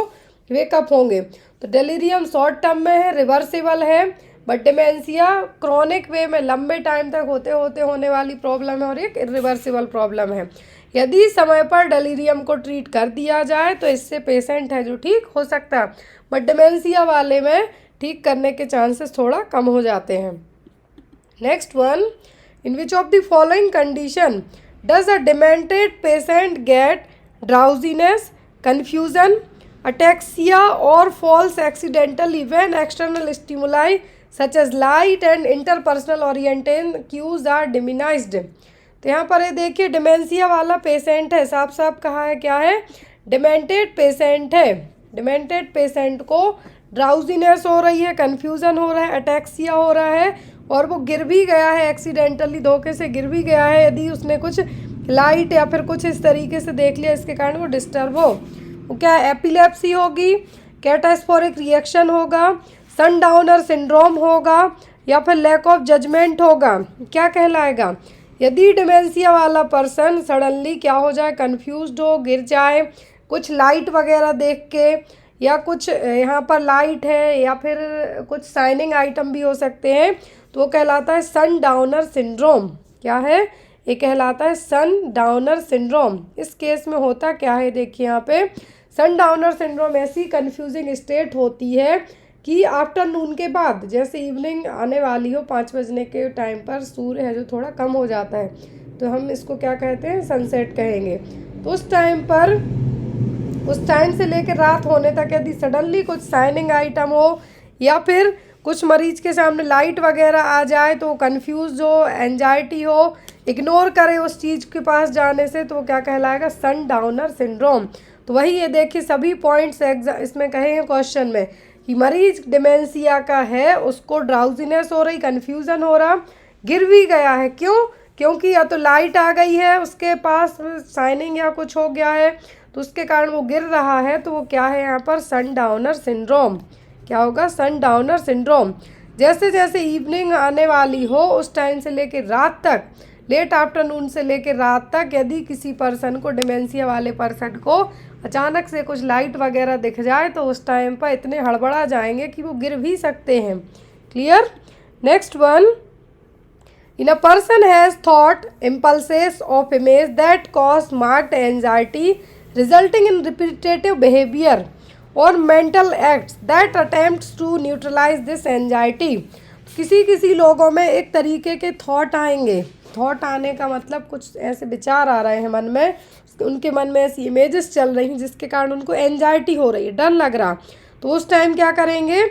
वेकअप होंगे। तो डेलीरियम शॉर्ट टर्म में है, रिवर्सिबल है, बट डिमेंशिया क्रॉनिक वे में लंबे टाइम तक होते होते होने वाली प्रॉब्लम है और एक इरिवर्सिबल प्रॉब्लम है। यदि समय पर डेलीरियम को ट्रीट कर दिया जाए तो इससे पेशेंट है जो ठीक हो सकता है, बट डिमेंशिया वाले में ठीक करने के चांसेस थोड़ा कम हो जाते हैं। Next one, in which of the following condition does a demented patient get drowsiness, confusion, ataxia or falls accidentally when external stimuli such as light and interpersonal orientation cues are diminished? तो यहाँ पर ये देखिए, डिमेंशिया वाला पेशेंट है, साफ साफ कहा है क्या है, डिमेंटेड पेशेंट है। डिमेंटेड पेशेंट को ड्राउजीनेस हो रही है, कन्फ्यूज़न हो रहा है, अटैक्सिया हो रहा है और वो गिर भी गया है, एक्सीडेंटली धोखे से गिर भी गया है, यदि उसने कुछ लाइट या फिर कुछ इस तरीके से देख लिया इसके कारण वो डिस्टर्ब हो। वो क्या, एपिलेप्सी होगी, कैटास्फोरिक रिएक्शन होगा, सनडाउनर सिंड्रोम होगा या फिर लैक ऑफ जजमेंट होगा। क्या कहलाएगा, यदि डिमेंशिया वाला पर्सन सडनली क्या हो जाए, कन्फ्यूज्ड हो, गिर जाए, कुछ लाइट वगैरह देख के, या कुछ यहाँ पर लाइट है या फिर कुछ शाइनिंग आइटम भी हो सकते हैं, तो वो कहलाता है सनडाउनर सिंड्रोम। क्या है, ये कहलाता है सनडाउनर सिंड्रोम। इस केस में होता क्या है, देखिए यहाँ पे, सनडाउनर सिंड्रोम ऐसी कंफ्यूजिंग स्टेट होती है कि आफ्टरनून के बाद, जैसे इवनिंग आने वाली हो 5 बजने के टाइम पर सूर्य है जो थोड़ा कम हो जाता है, तो हम इसको क्या कहते हैं, सनसेट कहेंगे। तो उस टाइम पर, उस टाइम से लेकर रात होने तक यदि सडनली कुछ शाइनिंग आइटम हो या फिर कुछ मरीज के सामने लाइट वगैरह आ जाए तो कंफ्यूज हो, एंजाइटी हो, इग्नोर करे उस चीज़ के पास जाने से, तो वो क्या कहलाएगा, सनडाउनर सिंड्रोम। तो वही ये देखिए सभी पॉइंट्स इसमें कहे हैं क्वेश्चन में कि मरीज डिमेंशिया का है, उसको ड्राउजीनेस हो रही, कन्फ्यूज़न हो रहा, गिर भी गया है। क्यों, क्योंकि या तो लाइट आ गई है उसके पास, शाइनिंग या कुछ हो गया है तो उसके कारण वो गिर रहा है, तो वो क्या है यहाँ पर, सनडाउनर सिंड्रोम। क्या होगा, सनडाउनर सिंड्रोम। जैसे जैसे इवनिंग आने वाली हो उस टाइम से लेकर रात तक लेट आफ्टरनून से लेकर रात तक यदि किसी पर्सन को, डिमेंशिया वाले पर्सन को अचानक से कुछ लाइट वगैरह दिख जाए तो उस टाइम पर इतने हड़बड़ा जाएंगे कि वो गिर भी सकते हैं। Clear. Next one, in a person has thought impulses of image that cause marked anxiety resulting in repetitive behavior or mental acts that attempts to neutralize this anxiety। किसी किसी लोगों में एक तरीके के थॉट आएंगे। थॉट आने का मतलब कुछ ऐसे विचार आ रहे हैं मन में, उनके मन में ऐसी इमेजेस चल रही हैं जिसके कारण उनको एंजाइटी हो रही है, डर लग रहा, तो उस टाइम क्या करेंगे,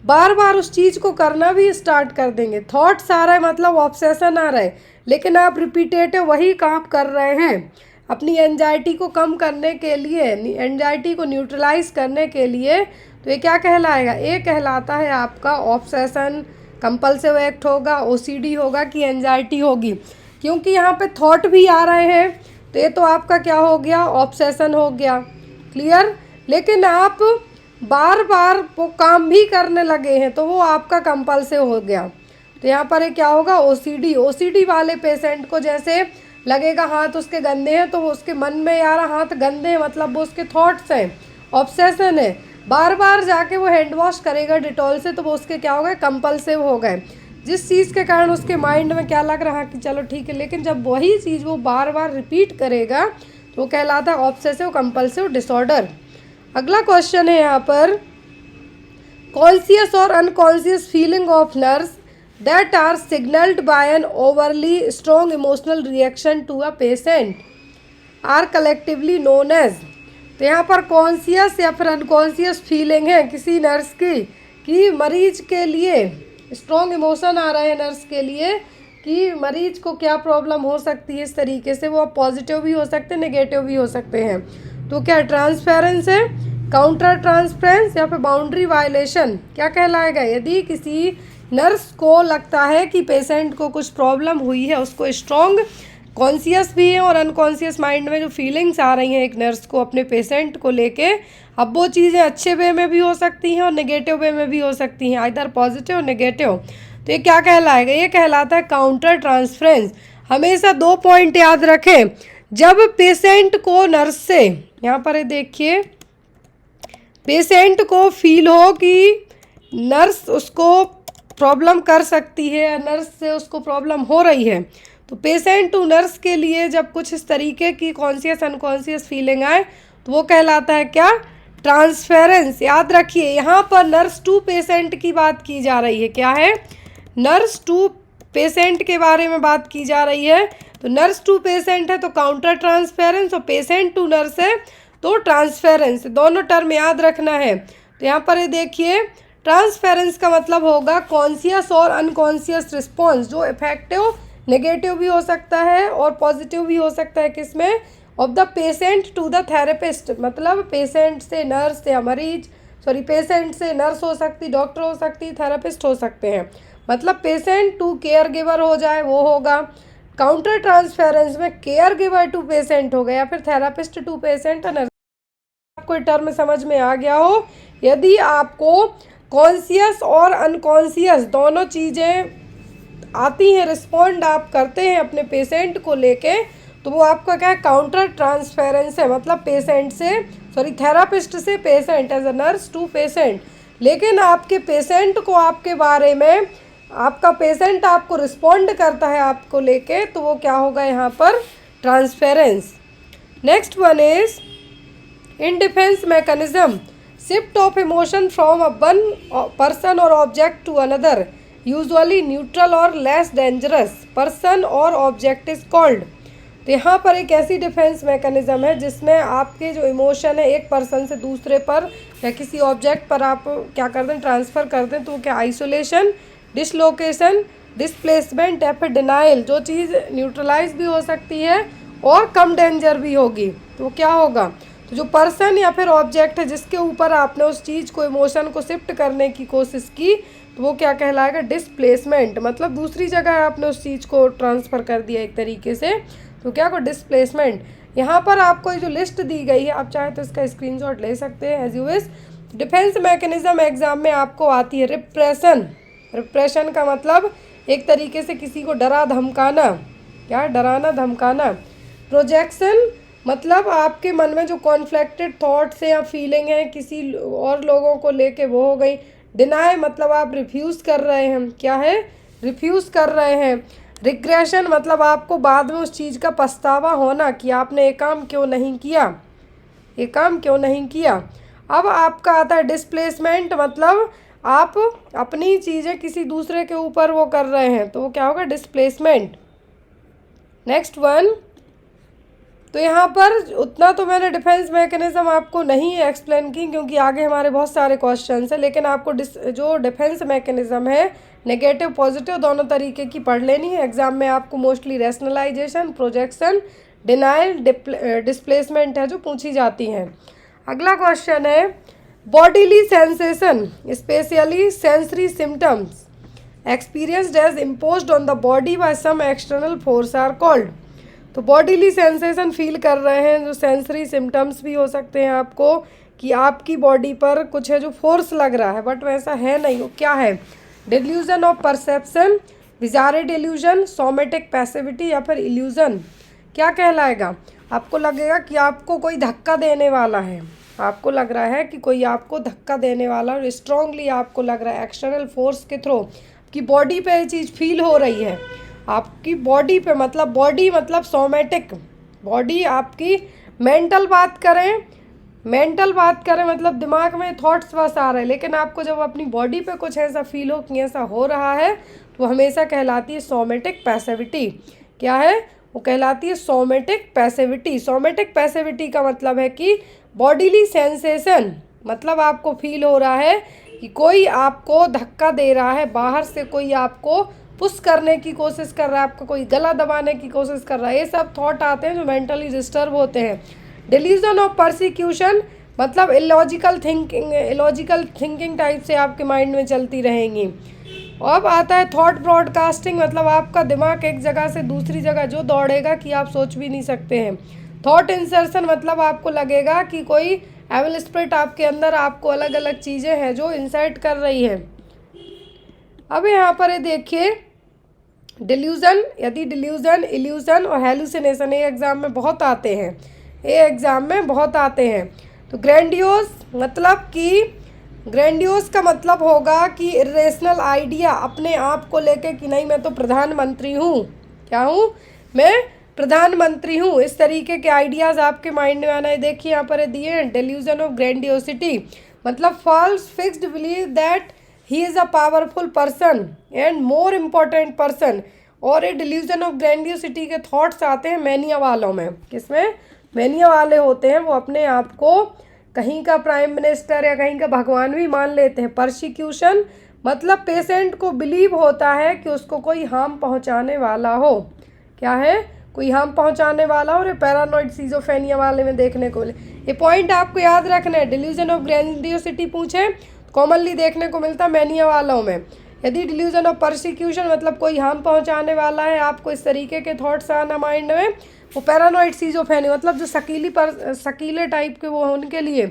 बार बार उस चीज़ को करना भी स्टार्ट कर देंगे। थॉट्स आ रहा है मतलब ऑब्सेशन आ रहा है, लेकिन आप रिपीटेटिव वही काम कर रहे हैं अपनी एंजाइटी को कम करने के लिए, एंजाइटी को न्यूट्रलाइज करने के लिए। तो ये क्या कहलाएगा, ये कहलाता है आपका ऑब्सेशन, कंपल्सिव एक्ट होगा, ओसीडी होगा कि एंजाइटी होगी, क्योंकि यहाँ पे थॉट भी आ रहे हैं तो ये तो आपका क्या हो गया, ऑब्सेशन हो गया। क्लियर। लेकिन आप बार बार वो काम भी करने लगे हैं तो वो आपका कंपल्सिव हो गया। तो यहाँ पर क्या होगा, ओसीडी। ओसीडी वाले पेशेंट को जैसे लगेगा हाथ उसके गंदे हैं तो वो उसके मन में यार हाथ गंदे हैं, मतलब वो उसके थॉट्स हैं, ऑब्सेशन है, बार बार जाके वो हैंड वॉश करेगा डिटॉल से तो वो उसके क्या हो गए, कंपल्सिव हो गए, जिस चीज़ के कारण उसके माइंड में क्या लग रहा कि चलो ठीक है, लेकिन जब वही चीज़ वो बार बार रिपीट करेगा तो वो कहलाता है ऑब्सेसिव कंपल्सिव डिसऑर्डर। अगला क्वेश्चन है यहाँ पर, कॉन्शियस और unconscious feeling of nerves that are signalled by an overly strong emotional reaction to a patient are collectively known as. तो यहाँ पर कॉन्शियस या फिर अनकॉन्शियस फीलिंग है किसी नर्स की कि मरीज के लिए स्ट्रॉन्ग इमोशन आ रहे हैं नर्स के लिए कि मरीज को क्या प्रॉब्लम हो सकती है, इस तरीके से वो पॉजिटिव भी हो सकते हैं, नेगेटिव भी हो सकते हैं। तो क्या ट्रांसफेरेंस है, काउंटर ट्रांसफरेंस या फिर बाउंड्री वायलेशन क्या कहलाएगा। यदि किसी नर्स को लगता है कि पेशेंट को कुछ प्रॉब्लम हुई है, उसको स्ट्रॉन्ग कॉन्शियस भी है और अनकॉन्शियस माइंड में जो फीलिंग्स आ रही हैं एक नर्स को अपने पेशेंट को लेके, अब वो चीज़ें अच्छे वे में भी हो सकती हैं और नेगेटिव वे में भी हो सकती हैं, आइदर पॉजिटिव और नेगेटिव। तो ये क्या कहलाएगा, ये कहलाता है काउंटर ट्रांसफरेंस। हमेशा 2 पॉइंट याद रखें, जब पेशेंट को नर्स से, यहाँ पर देखिए, पेशेंट को फील हो कि नर्स उसको प्रॉब्लम कर सकती है या नर्स से उसको प्रॉब्लम हो रही है, तो पेशेंट टू नर्स के लिए जब कुछ इस तरीके की कॉन्शियस अनकॉन्शियस फीलिंग आए तो वो कहलाता है क्या, ट्रांसफेरेंस। याद रखिए यहाँ पर नर्स टू पेशेंट की बात की जा रही है, क्या है, नर्स टू पेशेंट के बारे में बात की जा रही है। तो नर्स टू पेशेंट है तो काउंटर ट्रांसफेरेंस, और पेशेंट टू नर्स है तो ट्रांसफेरेंस, दोनों टर्म याद रखना है। तो यहाँ पर ये देखिए, ट्रांसफेरेंस का मतलब होगा कॉन्शियस और अनकॉन्शियस रिस्पॉन्स, जो इफेक्टिव नेगेटिव भी हो सकता है और पॉजिटिव भी हो सकता है, किसमें, of the patient to the therapist, मतलब पेशेंट से नर्स या मरीज, सॉरी पेशेंट से नर्स हो सकती, डॉक्टर हो सकती, थेरेपिस्ट हो सकते हैं, मतलब पेशेंट टू केयर गिवर हो जाए वो होगा। काउंटर ट्रांसफेरेंस में केयर गिवर टू पेशेंट हो गया या फिर थेरेपिस्ट टू पेशेंट नर्स। आपको टर्म समझ में आ गया हो, यदि आपको कॉन्शियस और अनकॉन्शियस दोनों चीज़ें आती हैं, रिस्पॉन्ड आप करते हैं अपने पेशेंट को लेके, तो वो आपका क्या है, काउंटर ट्रांसफेरेंस है, मतलब पेशेंट से, सॉरी थेरापिस्ट से patient, as a nurse to patient. लेकिन आपके पेशेंट को आपके बारे में, आपका पेशेंट आपको रिस्पॉन्ड करता है आपको लेके, तो वो क्या होगा यहाँ पर, transference. Next one is in defence mechanism, shift of emotion from one person or object to another, usually neutral or less dangerous person or object is called. तो यहाँ पर एक ऐसी डिफेंस मैकेनिज्म है जिसमें आपके जो इमोशन है एक पर्सन से दूसरे पर या किसी ऑब्जेक्ट पर आप क्या करते हैं, ट्रांसफ़र करते हैं, तो क्या आइसोलेशन, डिसलोकेशन, डिस्प्लेसमेंट या फिर डिनाइल, जो चीज़ न्यूट्रलाइज भी हो सकती है और कम डेंजर भी होगी, तो क्या होगा, तो जो पर्सन या फिर ऑब्जेक्ट है जिसके ऊपर आपने उस चीज़ को, इमोशन को शिफ्ट करने की कोशिश की, तो वो क्या कहलाएगा, डिस्प्लेसमेंट, मतलब दूसरी जगह आपने उस चीज़ को ट्रांसफ़र कर दिया एक तरीके से, तो क्या को डिस्प्लेसमेंट। यहाँ पर आपको जो लिस्ट दी गई है, आप चाहे तो इसका स्क्रीनशॉट ले सकते हैं as you wish. Defence mechanism exam में आपको आती है रिप्रेशन। रिप्रेशन का मतलब एक तरीके से किसी को डरा धमकाना, क्या, डराना धमकाना। प्रोजेक्शन मतलब आपके मन में जो कॉन्फ्लिक्टेड थॉट्स हैं या फीलिंग है किसी और लोगों को लेके वो हो गई। डिनाई मतलब आप रिफ्यूज़ कर रहे हैं, क्या है, रिफ्यूज़ कर रहे हैं। रिग्रेशन मतलब आपको बाद में उस चीज़ का पछतावा होना कि आपने ये काम क्यों नहीं किया, ये काम क्यों नहीं किया। अब आपका आता है डिस्प्लेसमेंट, मतलब आप अपनी चीज़ें किसी दूसरे के ऊपर वो कर रहे हैं, तो वो क्या होगा, डिस्प्लेसमेंट। नेक्स्ट वन, तो यहाँ पर उतना तो मैंने डिफेंस मैकेनिज्म आपको नहीं एक्सप्लेन की क्योंकि आगे हमारे बहुत सारे क्वेश्चंस हैं, लेकिन आपको जो डिफेंस मैकेनिज्म है नेगेटिव पॉजिटिव दोनों तरीके की पढ़ लेनी है। एग्जाम में आपको mostly rationalisation, projection, denial, displacement है जो पूछी जाती हैं। अगला क्वेश्चन है bodily sensation specially sensory symptoms experienced as imposed on the body by some external force are called. तो बॉडीली सेंसेशन फील कर रहे हैं, जो सेंसरी सिम्टम्स भी हो सकते हैं आपको कि आपकी बॉडी पर कुछ है जो फोर्स लग रहा है, बट वैसा है नहीं, वो क्या है, delusion of perception, bizarre delusion, somatic passivity या फिर इल्यूजन। क्या कहलाएगा, आपको लगेगा कि आपको कोई धक्का देने वाला है, आपको लग रहा है कि कोई आपको धक्का देने वाला और स्ट्रांगली आपको लग रहा है एक्सटर्नल फोर्स के थ्रू कि बॉडी पे ये चीज़ फील हो रही है आपकी बॉडी पे, मतलब बॉडी मतलब सोमेटिक बॉडी आपकी। मेंटल बात करें, मेंटल बात करें मतलब दिमाग में थॉट्स बस आ रहे हैं, लेकिन आपको जब अपनी बॉडी पे कुछ ऐसा फील हो कि ऐसा हो रहा है तो हमेशा कहलाती है सोमेटिक पैसिविटी। क्या है, वो कहलाती है सोमेटिक पैसिविटी। सोमेटिक पैसिविटी का मतलब है कि बॉडीली सेंसेशन, मतलब आपको फील हो रहा है कि कोई आपको धक्का दे रहा है, बाहर से कोई आपको पुश करने की कोशिश कर रहा है, आपका कोई गला दबाने की कोशिश कर रहा है, ये सब थॉट आते हैं जो मेंटली डिस्टर्ब होते हैं। डिल्यूजन ऑफ परसिक्यूशन मतलब इलॉजिकल थिंकिंग टाइप से आपके माइंड में चलती रहेंगी। अब आता है थॉट ब्रॉडकास्टिंग, मतलब आपका दिमाग एक जगह से दूसरी जगह जो दौड़ेगा कि आप सोच भी नहीं सकते हैं। थॉट इंसर्शन मतलब आपको लगेगा कि कोई एविल स्पिरिट आपके अंदर आपको अलग अलग चीज़ें हैं जो इंसर्ट कर रही है। अब यहाँ पर ये देखिए डिल्यूजन, यदि डिल्यूजन, इल्यूजन और हेलुसिनेशन ये एग्ज़ाम में बहुत आते हैं, ये एग्ज़ाम में बहुत आते हैं। तो ग्रैंडियोस मतलब कि ग्रैंडियोस का मतलब होगा कि इरेशनल आइडिया, अपने आप को लेके कि नहीं मैं तो प्रधानमंत्री हूँ, क्या हूँ, मैं प्रधानमंत्री हूँ, इस तरीके के आइडियाज़ आपके माइंड में आना है। देखिए यहाँ पर दिए हैं डेल्यूजन ऑफ ग्रैंडियोसिटी मतलब false fixed believe that he is a powerful person and more important person. और ये डिल्यूजन ऑफ ग्रैंडियोसिटी के थॉट्स आते हैं मैनिया वालों में, किसमें, मैनिया वाले होते हैं, वो अपने आप को कहीं का प्राइम मिनिस्टर या कहीं का भगवान भी मान लेते हैं। परसिक्यूशन मतलब पेशेंट को बिलीव होता है कि उसको कोई हार्म पहुंचाने वाला हो, क्या है, कोई हार्म पहुंचाने वाला हो। और पैरानॉइड सीजोफेनिया वाले में देखने को मिले, ये पॉइंट आपको याद रखना है। डिल्यूजन ऑफ ग्रैंडियोसिटी पूछे कॉमनली देखने को मिलता मैनिया वालों में। यदि डिल्यूजन ऑफ परसिक्यूशन मतलब कोई हार्म पहुंचाने वाला है आपको, इस तरीके के थॉट्स आना माइंड में, वो पैरानॉइड सीजोफेनिया मतलब जो शकीले टाइप के वो उनके लिए।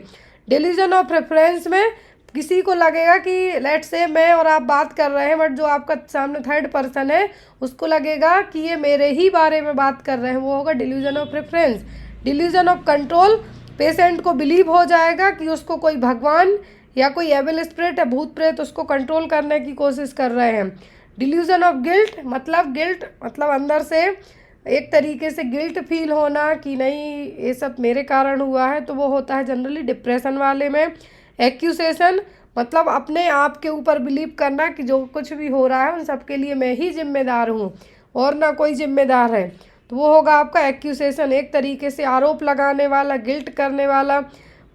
डिल्यूजन ऑफ प्रेफरेंस में किसी को लगेगा कि लेट्स से मैं और आप बात कर रहे हैं, बट जो आपका सामने थर्ड पर्सन है उसको लगेगा कि ये मेरे ही बारे में बात कर रहे हैं, वो होगा delusion of preference. Delusion of control patient को बिलीव हो जाएगा कि उसको कोई भगवान या कोई एविल स्पिरिट या भूत प्रेत उसको कंट्रोल करने की कोशिश कर रहे हैं। डिल्यूजन ऑफ गिल्ट मतलब अंदर से एक तरीके से गिल्ट फील होना कि नहीं ये सब मेरे कारण हुआ है, तो वो होता है जनरली डिप्रेशन वाले में। एक्यूसेशन मतलब अपने आप के ऊपर बिलीव करना कि जो कुछ भी हो रहा है उन सब के लिए मैं ही जिम्मेदार हूँ और ना कोई जिम्मेदार है, तो वो होगा आपका एक्यूसेशन, एक तरीके से आरोप लगाने वाला, गिल्ट करने वाला।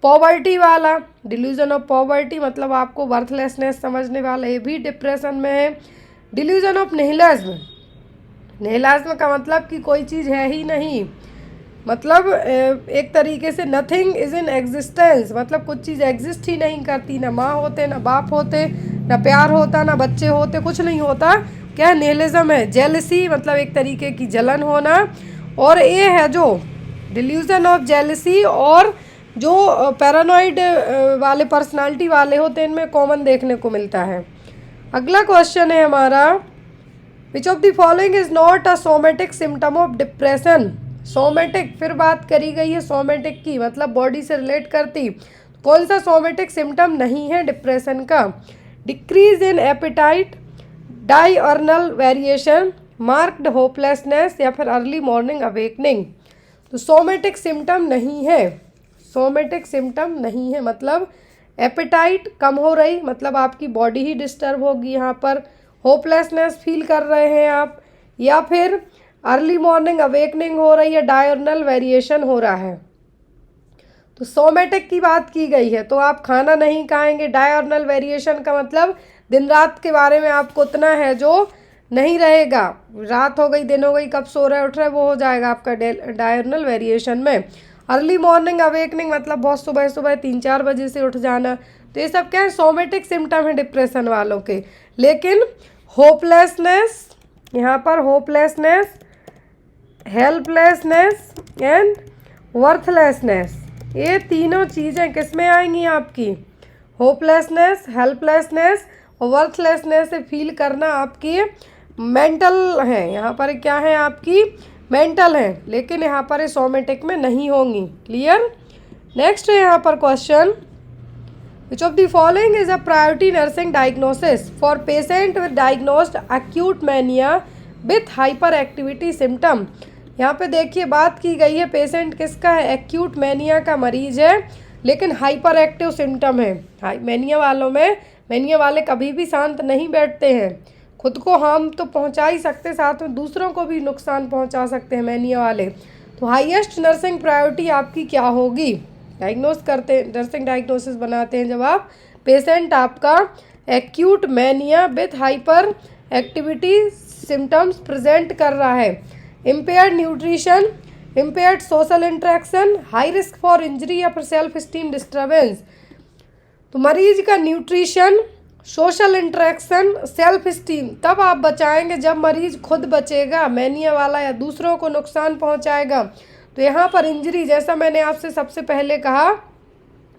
पॉवर्टी वाला, डिल्यूजन ऑफ पॉवर्टी मतलब आपको वर्थलेसनेस समझने वाला, ये भी डिप्रेशन में है। डिल्यूजन ऑफ निहिलिज्म, निहिलिज्म का मतलब कि कोई चीज़ है ही नहीं, मतलब एक तरीके से नथिंग इज इन एग्जिस्टेंस मतलब कुछ चीज़ एग्जिस्ट ही नहीं करती, ना माँ होते, ना बाप होते, ना प्यार होता, ना बच्चे होते, कुछ नहीं होता, क्या निहिलिज्म है। जेलसी मतलब एक तरीके की जलन होना। और ये है जो डिल्यूजन ऑफ जेलसी और जो पैरानॉइड वाले पर्सनालिटी वाले होते हैं इनमें कॉमन देखने को मिलता है। अगला क्वेश्चन है हमारा which of the following is not a somatic symptom of depression. Somatic, फिर बात करी गई है सोमेटिक की, मतलब बॉडी से रिलेट करती। कौन सा सोमेटिक सिम्टम नहीं है डिप्रेशन का? Decrease in appetite, diurnal variation, marked hopelessness या फिर अर्ली मॉर्निंग अवेकनिंग। तो सोमेटिक सिम्टम नहीं है, सोमेटिक सिम्टम नहीं है मतलब एपेटाइट कम हो रही, मतलब आपकी बॉडी ही डिस्टर्ब होगी यहाँ पर, होपलेसनेस फील कर रहे हैं आप, या फिर अर्ली मॉर्निंग अवेकनिंग हो रही है, डायर्नल वेरिएशन हो रहा है। तो सोमेटिक की बात की गई है तो आप खाना नहीं खाएंगे। डायर्नल वेरिएशन का मतलब दिन रात के बारे में आपको उतना है जो नहीं रहेगा, रात हो गई दिन हो गई, कब सो रहे उठ रहे वो हो जाएगा आपका डायर्नल वेरिएशन में। अर्ली मॉर्निंग अवेकनिंग मतलब बहुत सुबह सुबह 3-4 बजे से उठ जाना। तो ये सब क्या है? सोमेटिक सिम्टम है डिप्रेशन वालों के। लेकिन होपलेसनेस, यहाँ पर होपलेसनेस, हेल्पलेसनेस एंड वर्थलेसनेस, ये तीनों चीज़ें किस में आएंगी आपकी? होपलेसनेस, हेल्पलेसनेस और वर्थलेसनेस से फील करना आपकी मेंटल है। यहाँ पर क्या है? आपकी मेंटल है, लेकिन यहाँ पर सोमेटिक में नहीं होंगी। क्लियर? नेक्स्ट है यहाँ पर question, which of the following is a priority nursing diagnosis for patient with diagnosed acute mania with hyper activity symptom. यहाँ पे देखिए बात की गई है पेशेंट किसका है? एक्यूट मैनिया का मरीज है, लेकिन हाइपर एक्टिव सिम्टम है। मैनिया वालों में, मैनिया वाले कभी भी शांत नहीं बैठते हैं, खुद को हार्म तो पहुंचा ही सकते, साथ में दूसरों को भी नुकसान पहुंचा सकते हैं मैनिया वाले। तो हाईएस्ट नर्सिंग प्रायोरिटी आपकी क्या होगी? डायग्नोस करते हैं, नर्सिंग डायग्नोसिस बनाते हैं जब आप पेशेंट आपका acute mania with hyper activity symptoms present कर रहा है। Impaired nutrition, impaired social interaction, high risk for injury या फिर सेल्फ स्टीम डिस्टर्बेंस। तो मरीज का nutrition, social interaction, self esteem तब आप बचाएंगे जब मरीज खुद बचेगा, मैनिया वाला या दूसरों को नुकसान पहुंचाएगा। तो यहाँ पर इंजरी, जैसा मैंने आपसे सबसे पहले कहा,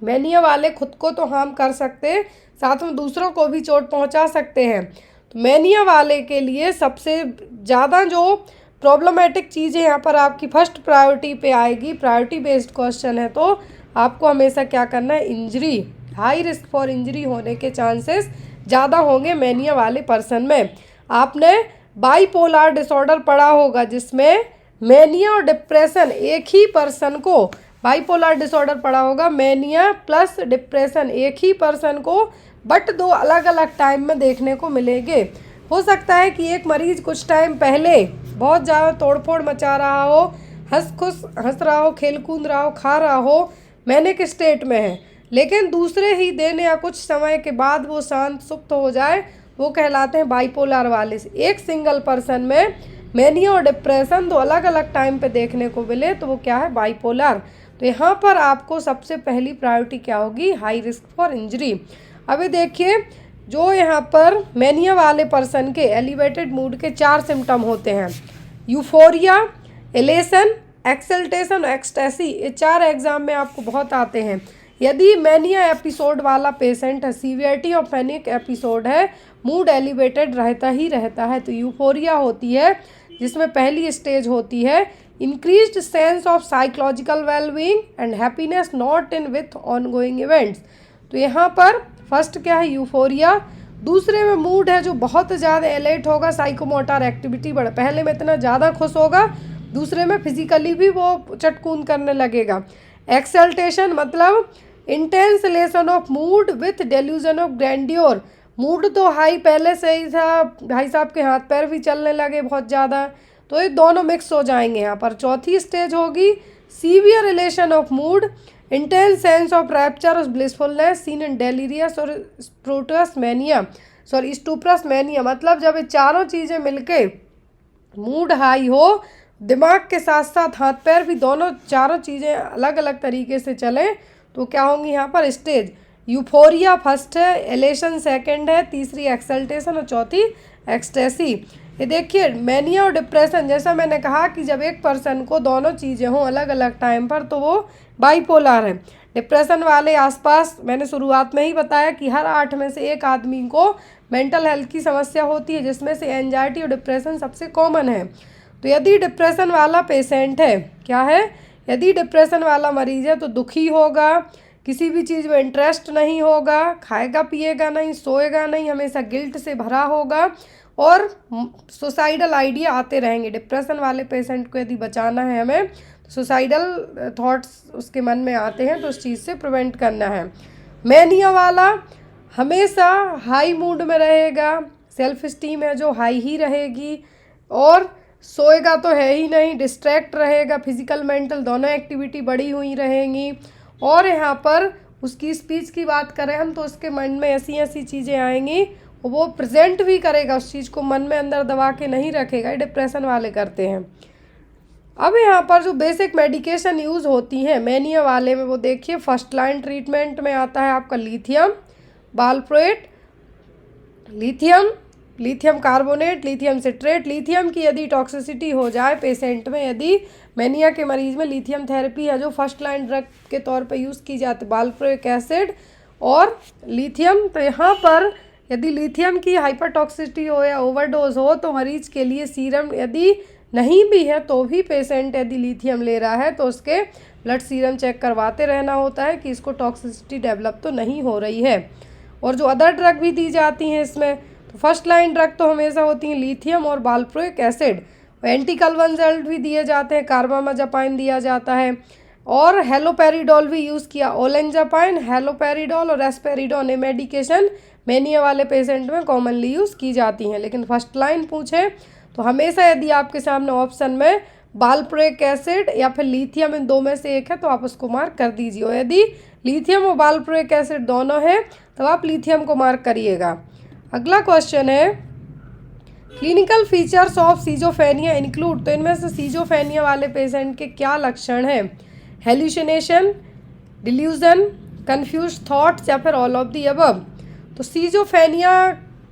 मैनिया वाले खुद को तो हार्म कर सकते, साथ में दूसरों को भी चोट पहुंचा सकते हैं। तो मैनिया वाले के लिए सबसे ज़्यादा जो प्रॉब्लमेटिक चीज़ें यहाँ पर आपकी फर्स्ट प्रायोरिटी पे आएगी, प्रायोरिटी बेस्ड क्वेश्चन है, तो आपको हमेशा क्या करना है? Injury, high risk for injury होने के चांसेस ज़्यादा होंगे मैनिया वाले पर्सन में। आपने बाइपोलर डिसऑर्डर पढ़ा होगा जिसमें मैनिया और डिप्रेशन एक ही पर्सन को, बाइपोलर डिसऑर्डर पढ़ा होगा, मैनिया प्लस डिप्रेशन एक ही पर्सन को बट दो अलग अलग टाइम में देखने को मिलेंगे। हो सकता है कि एक मरीज कुछ टाइम पहले बहुत ज़्यादा तोड़फोड़ मचा रहा हो, हंस रहा हो, खेल कूद रहा हो, खा रहा हो, मैनिक स्टेट में है, लेकिन दूसरे ही दिन या कुछ समय के बाद वो शांत सुप्त हो जाए, वो कहलाते हैं बाइपोलर वाले। एक सिंगल पर्सन में मैनिया और डिप्रेशन दो अलग अलग टाइम पे देखने को मिले तो वो क्या है? बाइपोलर। तो यहाँ पर आपको सबसे पहली प्रायोरिटी क्या होगी? High risk for injury. अभी देखिए जो यहाँ पर मैनिया वाले पर्सन के एलिवेटेड मूड के 4 सिम्टम होते हैं, यूफोरिया, एलेशन, एक्सल्टेशन, एक्सटेसी। ये 4 एग्जाम में आपको बहुत आते हैं। यदि मैनिया एपिसोड वाला पेशेंट है, सीवियरिटी ऑफ मैनिक एपिसोड है, मूड एलिवेटेड रहता ही रहता है। तो यूफोरिया होती है जिसमें पहली स्टेज होती है increased sense of psychological wellbeing and happiness not in with ongoing events. तो यहाँ पर फर्स्ट क्या है? यूफोरिया। दूसरे में मूड है जो बहुत ज़्यादा एलेट होगा, साइकोमोटर एक्टिविटी बढ़, पहले में इतना ज़्यादा खुश होगा, दूसरे में फिजिकली भी वो चटकून करने लगेगा। एक्सल्टेशन मतलब intense elation of mood with delusion of grandeur. Mood तो हाई पहले से ही था, भाई साहब के हाथ पैर भी चलने लगे बहुत ज़्यादा, तो ये दोनों मिक्स हो जाएंगे यहाँ पर। चौथी स्टेज होगी severe relation of mood, intense sense of rapture और ब्लिसफुलनेस सीन इन डेलीरियस और स्टूप्रस मैनिया। मतलब जब ये चारों चीज़ें मिलके मूड हाई हो, दिमाग के साथ साथ हाथ पैर भी दोनों, चारों चीज़ें अलग अलग तरीके से चलें, तो क्या होंगी यहाँ पर? स्टेज। यूफोरिया फर्स्ट है, एलेशन सेकंड है, तीसरी एक्सल्टेशन और चौथी एक्सटेसी। ये देखिए मैनिया और डिप्रेशन, जैसा मैंने कहा कि जब एक पर्सन को दोनों चीज़ें हों अलग अलग टाइम पर तो वो बाइपोलर है। डिप्रेशन वाले आसपास, मैंने शुरुआत में ही बताया कि हर 8 में से 1 आदमी को मेंटल हेल्थ की समस्या होती है, जिसमें से एंजाइटी और डिप्रेशन सबसे कॉमन है। तो यदि डिप्रेशन वाला पेशेंट है, क्या है, यदि डिप्रेशन वाला मरीज है तो दुखी होगा, किसी भी चीज़ में इंटरेस्ट नहीं होगा, खाएगा पिएगा नहीं, सोएगा नहीं, हमेशा गिल्ट से भरा होगा और सुसाइडल आइडिया आते रहेंगे। डिप्रेशन वाले पेशेंट को यदि बचाना है हमें, तो सुसाइडल थॉट्स उसके मन में आते हैं, तो उस चीज़ से प्रिवेंट करना है। मैनिया वाला हमेशा हाई मूड में रहेगा, सेल्फ स्टीम है जो हाई ही रहेगी, और सोएगा तो है ही नहीं, डिस्ट्रैक्ट रहेगा, फिजिकल मेंटल दोनों एक्टिविटी बढ़ी हुई रहेंगी। और यहाँ पर उसकी स्पीच की बात करें हम, तो उसके मन में ऐसी ऐसी चीज़ें आएंगी, वो प्रेजेंट भी करेगा, उस चीज़ को मन में अंदर दबा के नहीं रखेगा। डिप्रेशन वाले करते हैं। अब यहाँ पर जो बेसिक मेडिकेशन यूज़ होती हैं मैनिया वाले में, वो देखिए फर्स्ट लाइन ट्रीटमेंट में आता है आपका lithium, valproate, lithium carbonate, lithium citrate. Lithium की यदि टॉक्सिसिटी हो जाए पेशेंट में, यदि मैनिया के मरीज में, लिथियम थेरेपी है जो फर्स्ट लाइन ड्रग के तौर पे यूज़ की जाती है, वालप्रोइक एसिड और लिथियम। तो यहाँ पर यदि लिथियम की हाइपरटॉक्सिसिटी हो या ओवरडोज हो, तो मरीज के लिए सीरम यदि नहीं भी है तो भी पेशेंट यदि लिथियम ले रहा है तो उसके ब्लड सीरम चेक करवाते रहना होता है कि इसको टॉक्सिसिटी डेवलप तो नहीं हो रही है। और जो अदर ड्रग भी दी जाती हैं इसमें, तो फर्स्ट लाइन ड्रग तो हमेशा होती हैं लिथियम और वालप्रोइक एसिड। एंटीकन्वल्सेंट भी दिए जाते हैं, कार्बामाज़ेपाइन दिया जाता है, और हेलोपेरिडोल भी यूज़ किया। ओलेंजापाइन, हेलोपेरिडोल और एस्पेरिडोन, ये मेडिकेशन मैनिया वाले पेशेंट में कॉमनली यूज़ की जाती हैं। लेकिन फर्स्ट लाइन पूछे तो हमेशा यदि आपके सामने ऑप्शन में वालप्रोइक एसिड या फिर लिथियम, इन दो में से एक है, तो आप उसको मार्क कर दीजिए। और यदि लिथियम और वालप्रोइक एसिड दोनों हैं तो आप लिथियम को मार्क करिएगा। अगला क्वेश्चन है, क्लिनिकल फीचर्स ऑफ सीजोफेनिया इंक्लूड। तो इनमें से सीजोफेनिया वाले पेशेंट के क्या लक्षण हैं? हेल्यूसिनेशन, डिल्यूजन, कंफ्यूज थॉट्स या फिर ऑल ऑफ दी अबव। तो सीजोफेनिया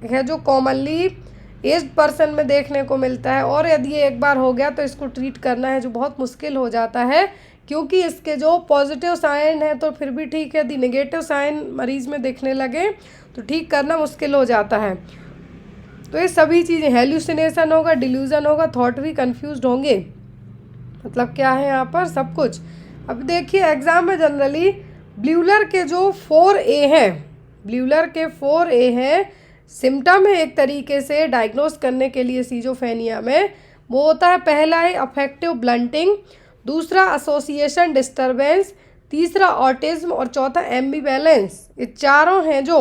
है जो कॉमनली एज्ड पर्सन में देखने को मिलता है, और यदि ये एक बार हो गया तो इसको ट्रीट करना है जो बहुत मुश्किल हो जाता है, क्योंकि इसके जो पॉजिटिव साइन है तो फिर भी ठीक है, यदि नेगेटिव साइन मरीज में दिखने लगे तो ठीक करना मुश्किल हो जाता है। तो ये सभी चीज़ें, हेल्यूसिनेशन होगा, डिल्यूजन होगा, थॉट भी कंफ्यूज्ड होंगे, मतलब क्या है यहाँ पर सब कुछ। अब देखिए एग्जाम में जनरली ब्यूलर के जो 4A हैं, ब्यूलर के 4A हैं, सिम्टम है एक तरीके से डायग्नोस करने के लिए सीजोफेनिया में, वो होता है पहला है अफेक्टिव ब्लंटिंग, दूसरा एसोसिएशन डिस्टर्बेंस, तीसरा ऑटिज्म और चौथा एम्बिवैलेंस। ये चारों हैं जो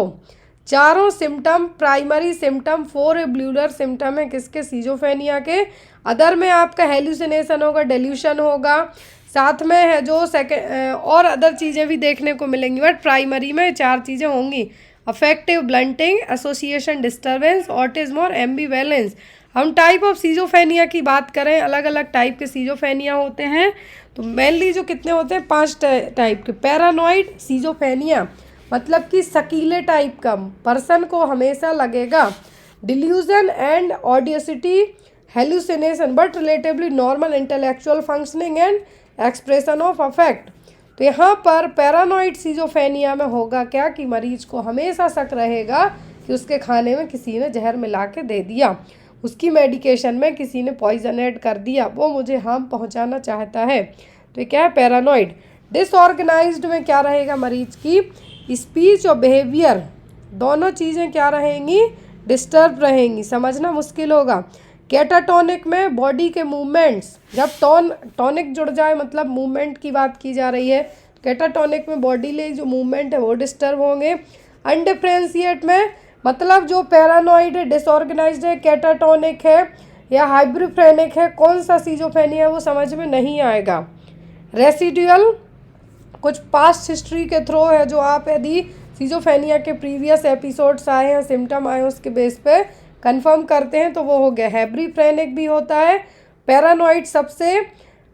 चारों सिम्टम प्राइमरी सिम्टम 4 ब्यूलर सिम्टम है किसके? सीजोफेनिया के। अदर में आपका हेल्यूसिनेशन होगा, डेल्यूशन होगा, साथ में है जो सेकेंड और अदर चीज़ें भी देखने को मिलेंगी, बट प्राइमरी में 4 चीज़ें होंगी, affective blunting, association disturbance, autism और एम्बिवैलेंस। हम टाइप ऑफ सीजोफेनिया की बात करें, अलग अलग टाइप के सीजोफेनिया होते हैं, तो मेनली जो कितने होते हैं 5 टाइप के। पैरानॉइड सीजोफेनिया मतलब कि शकीले टाइप का पर्सन को हमेशा लगेगा, delusion and audacity, hallucination but relatively normal intellectual functioning and expression of affect. तो यहाँ पर पैरानॉइड सीजोफेनिया में होगा क्या कि मरीज को हमेशा शक रहेगा कि उसके खाने में किसी ने जहर मिला के दे दिया, उसकी मेडिकेशन में किसी ने पॉइजन ऐड कर दिया, वो मुझे हार्म पहुँचाना चाहता है। तो ये क्या है? पैरानॉइड। डिसऑर्गेनाइज्ड में क्या रहेगा? मरीज की स्पीच और बिहेवियर दोनों चीज़ें क्या रहेंगी? डिस्टर्ब रहेंगी, समझना मुश्किल होगा। कैटाटोनिक में बॉडी के मूवमेंट्स, जब टॉनिक जुड़ जाए मतलब मूवमेंट की बात की जा रही है, कैटाटोनिक में बॉडी ले जो मूवमेंट है वो डिस्टर्ब होंगे। अनडिफरेंशिएट में मतलब जो पैरानॉइड है, डिसऑर्गेनाइज्ड है, कैटाटोनिक है या हाइब्रिफ्रेनिक है, कौन सा सीजोफेनिया है वो समझ में नहीं आएगा। रेसिडुअल कुछ पास्ट हिस्ट्री के थ्रू है, जो आप यदि सीजोफेनिया के प्रीवियस एपिसोड्स आए हैं, सिम्टम आए उसके बेस पे कंफर्म करते हैं तो वो हो गया। हैब्रिफ्रेनिक भी होता है। पैरानॉइड सबसे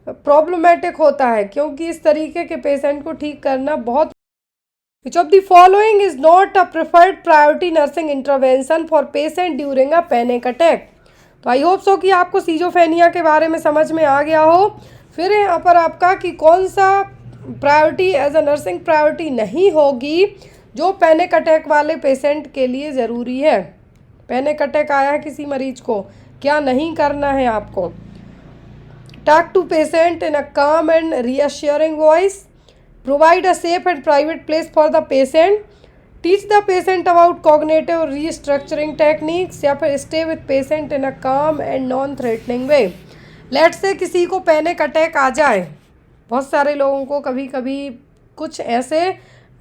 प्रॉब्लमेटिक होता है क्योंकि इस तरीके के पेशेंट को ठीक करना बहुत। Which of the following is not a preferred priority nursing intervention for patient during a panic attack? तो आई होप सो कि आपको सीजोफेनिया के बारे में समझ में आ गया हो। फिर यहाँ पर आपका कि कौन सा priority as a nursing priority नहीं होगी जो पैनिक अटैक वाले पेशेंट के लिए ज़रूरी है। पैनिक अटैक आया है किसी मरीज को, क्या नहीं करना है आपको? टॉक टू पेशेंट इन अ काम and reassuring voice, provide a safe and private place for the patient, teach the patient about cognitive restructuring techniques, या फिर स्टे विद पेशेंट इन अ काम and non threatening way. Let's say किसी को पैनिक अटैक आ जाए, बहुत सारे लोगों को कभी कभी कुछ ऐसे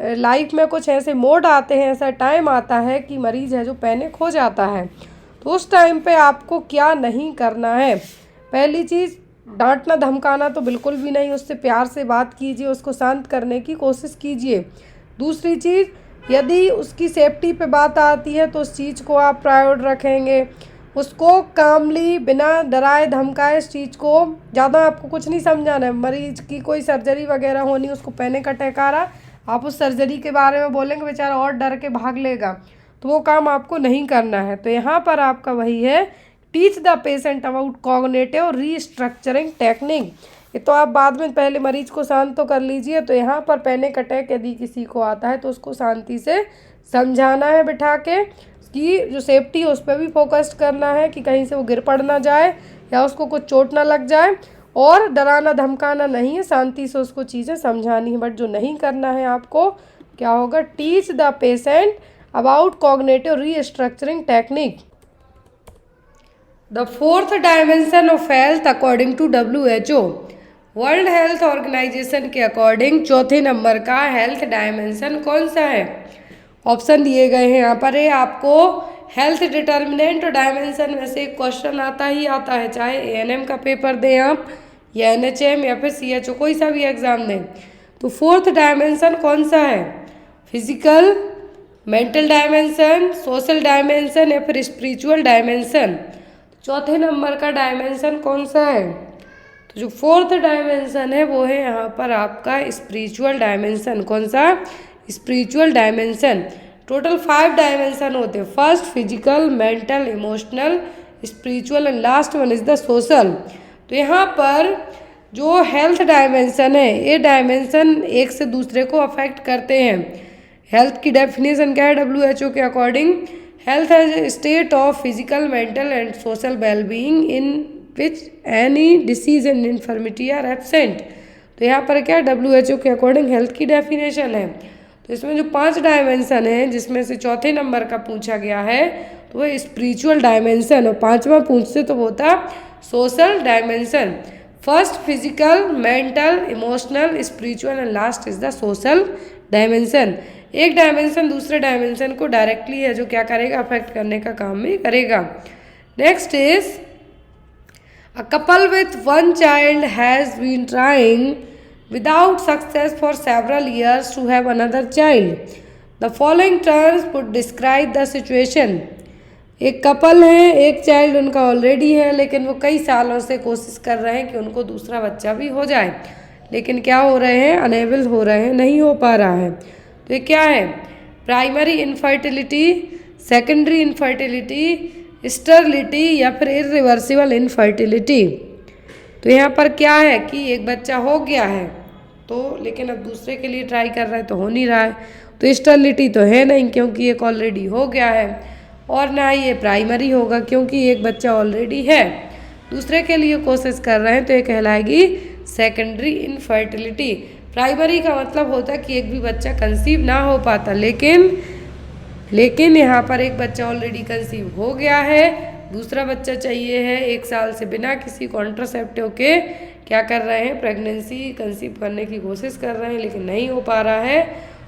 लाइफ में कुछ ऐसे मोड आते हैं, ऐसा टाइम आता है कि मरीज़ है जो पैनिक हो जाता है। तो उस टाइम पे आपको क्या नहीं करना है? पहली चीज़, डांटना धमकाना तो बिल्कुल भी नहीं, उससे प्यार से बात कीजिए, उसको शांत करने की कोशिश कीजिए। दूसरी चीज़, यदि उसकी सेफ्टी पे बात आती है तो उस चीज़ को आप प्रायोरिटी रखेंगे, उसको कामली बिना डराए धमकाए इस चीज़ को, ज़्यादा आपको कुछ नहीं समझाना है। मरीज की कोई सर्जरी वगैरह होनी, उसको पैनिक अटैक आ रहा, आप उस सर्जरी के बारे में बोलेंगे, बेचारा और डर के भाग लेगा, तो वो काम आपको नहीं करना है। तो यहाँ पर आपका वही है, teach the patient about cognitive restructuring technique. ये तो आप बाद में, पहले मरीज को शांत तो कर लीजिए। तो यहाँ पर पैनिक अटैक यदि किसी को आता है तो उसको शांति से समझाना है बिठा के, कि जो सेफ्टी है उस पर भी फोकस करना है कि कहीं से वो गिर पड़ ना जाए या उसको कुछ चोट ना लग जाए, और डराना धमकाना नहीं है, शांति से उसको चीज़ें समझानी है। बट जो नहीं करना है आपको, क्या होगा, teach the patient about cognitive restructuring technique. The fourth dimension of health according to WHO, world health organisation के अकॉर्डिंग चौथे नंबर का हेल्थ डायमेंशन कौन सा है? ऑप्शन दिए गए हैं यहाँ पर। आपको हेल्थ डिटर्मिनेंट और डायमेंशन में से एक क्वेश्चन आता ही आता है, चाहे ANM का पेपर दें आप, या NHM, या फिर CHO, कोई सा भी एग्ज़ाम दें। तो फोर्थ डायमेंशन कौन सा है? Physical, mental dimension, social dimension, या फिर स्पिरिचुअल डायमेंशन? चौथे नंबर का डायमेंशन कौन सा है? तो जो फोर्थ डायमेंशन है वो है यहाँ पर आपका स्पिरिचुअल डायमेंशन। कौन सा? Spiritual dimension. टोटल 5 डायमेंशन होते हैं, first physical, mental, emotional, spiritual and last one is the social. तो यहाँ पर जो हेल्थ डायमेंशन है, ये डायमेंशन एक से दूसरे को अफेक्ट करते हैं। हेल्थ की डेफिनेशन क्या है WHO के according? Health as a state of physical, mental and social wellbeing in which any disease and infirmity are absent. तो यहाँ पर क्या WHO के अकॉर्डिंग हेल्थ की डेफिनेशन है। तो इसमें जो 5 डायमेंशन है, जिसमें से चौथे नंबर का पूछा गया है तो वह स्पिरिचुअल डायमेंशन, और 5वां पूछते तो वो था social dimension. First physical, mental, emotional, spiritual and last is the social dimension. एक डायमेंशन दूसरे डायमेंशन को डायरेक्टली है जो क्या करेगा, अफेक्ट करने का काम भी करेगा। Next is a couple with one child has been trying without success for several years to have another child. The following terms would describe the situation. एक कपल है, एक चाइल्ड उनका ऑलरेडी है, लेकिन वो कई सालों से कोशिश कर रहे हैं कि उनको दूसरा बच्चा भी हो जाए, लेकिन क्या हो रहे हैं, अनेबल हो रहे हैं, नहीं हो पा रहा है। तो ये क्या है? प्राइमरी इनफर्टिलिटी, सेकेंडरी इनफर्टिलिटी, स्टरलिटी, या फिर इरिवर्सिबल इनफर्टिलिटी। तो यहाँ पर क्या है कि एक बच्चा हो गया है तो, लेकिन अब दूसरे के लिए ट्राई कर रहा है तो हो नहीं रहा है। तो स्टरलिटी तो है नहीं क्योंकि एक ऑलरेडी हो गया है, और ना ही ये प्राइमरी होगा क्योंकि एक बच्चा ऑलरेडी है, दूसरे के लिए कोशिश कर रहे हैं, तो ये कहलाएगी सेकेंडरी इनफर्टिलिटी। प्राइमरी का मतलब होता है कि एक भी बच्चा कंसीव ना हो पाता, लेकिन यहाँ पर एक बच्चा ऑलरेडी कंसीव हो गया है, दूसरा बच्चा चाहिए है, 1 साल से बिना किसी कॉन्ट्रासेप्टिव के क्या कर रहे हैं, प्रेगनेंसी कंसीव करने की कोशिश कर रहे हैं, लेकिन नहीं हो पा रहा है,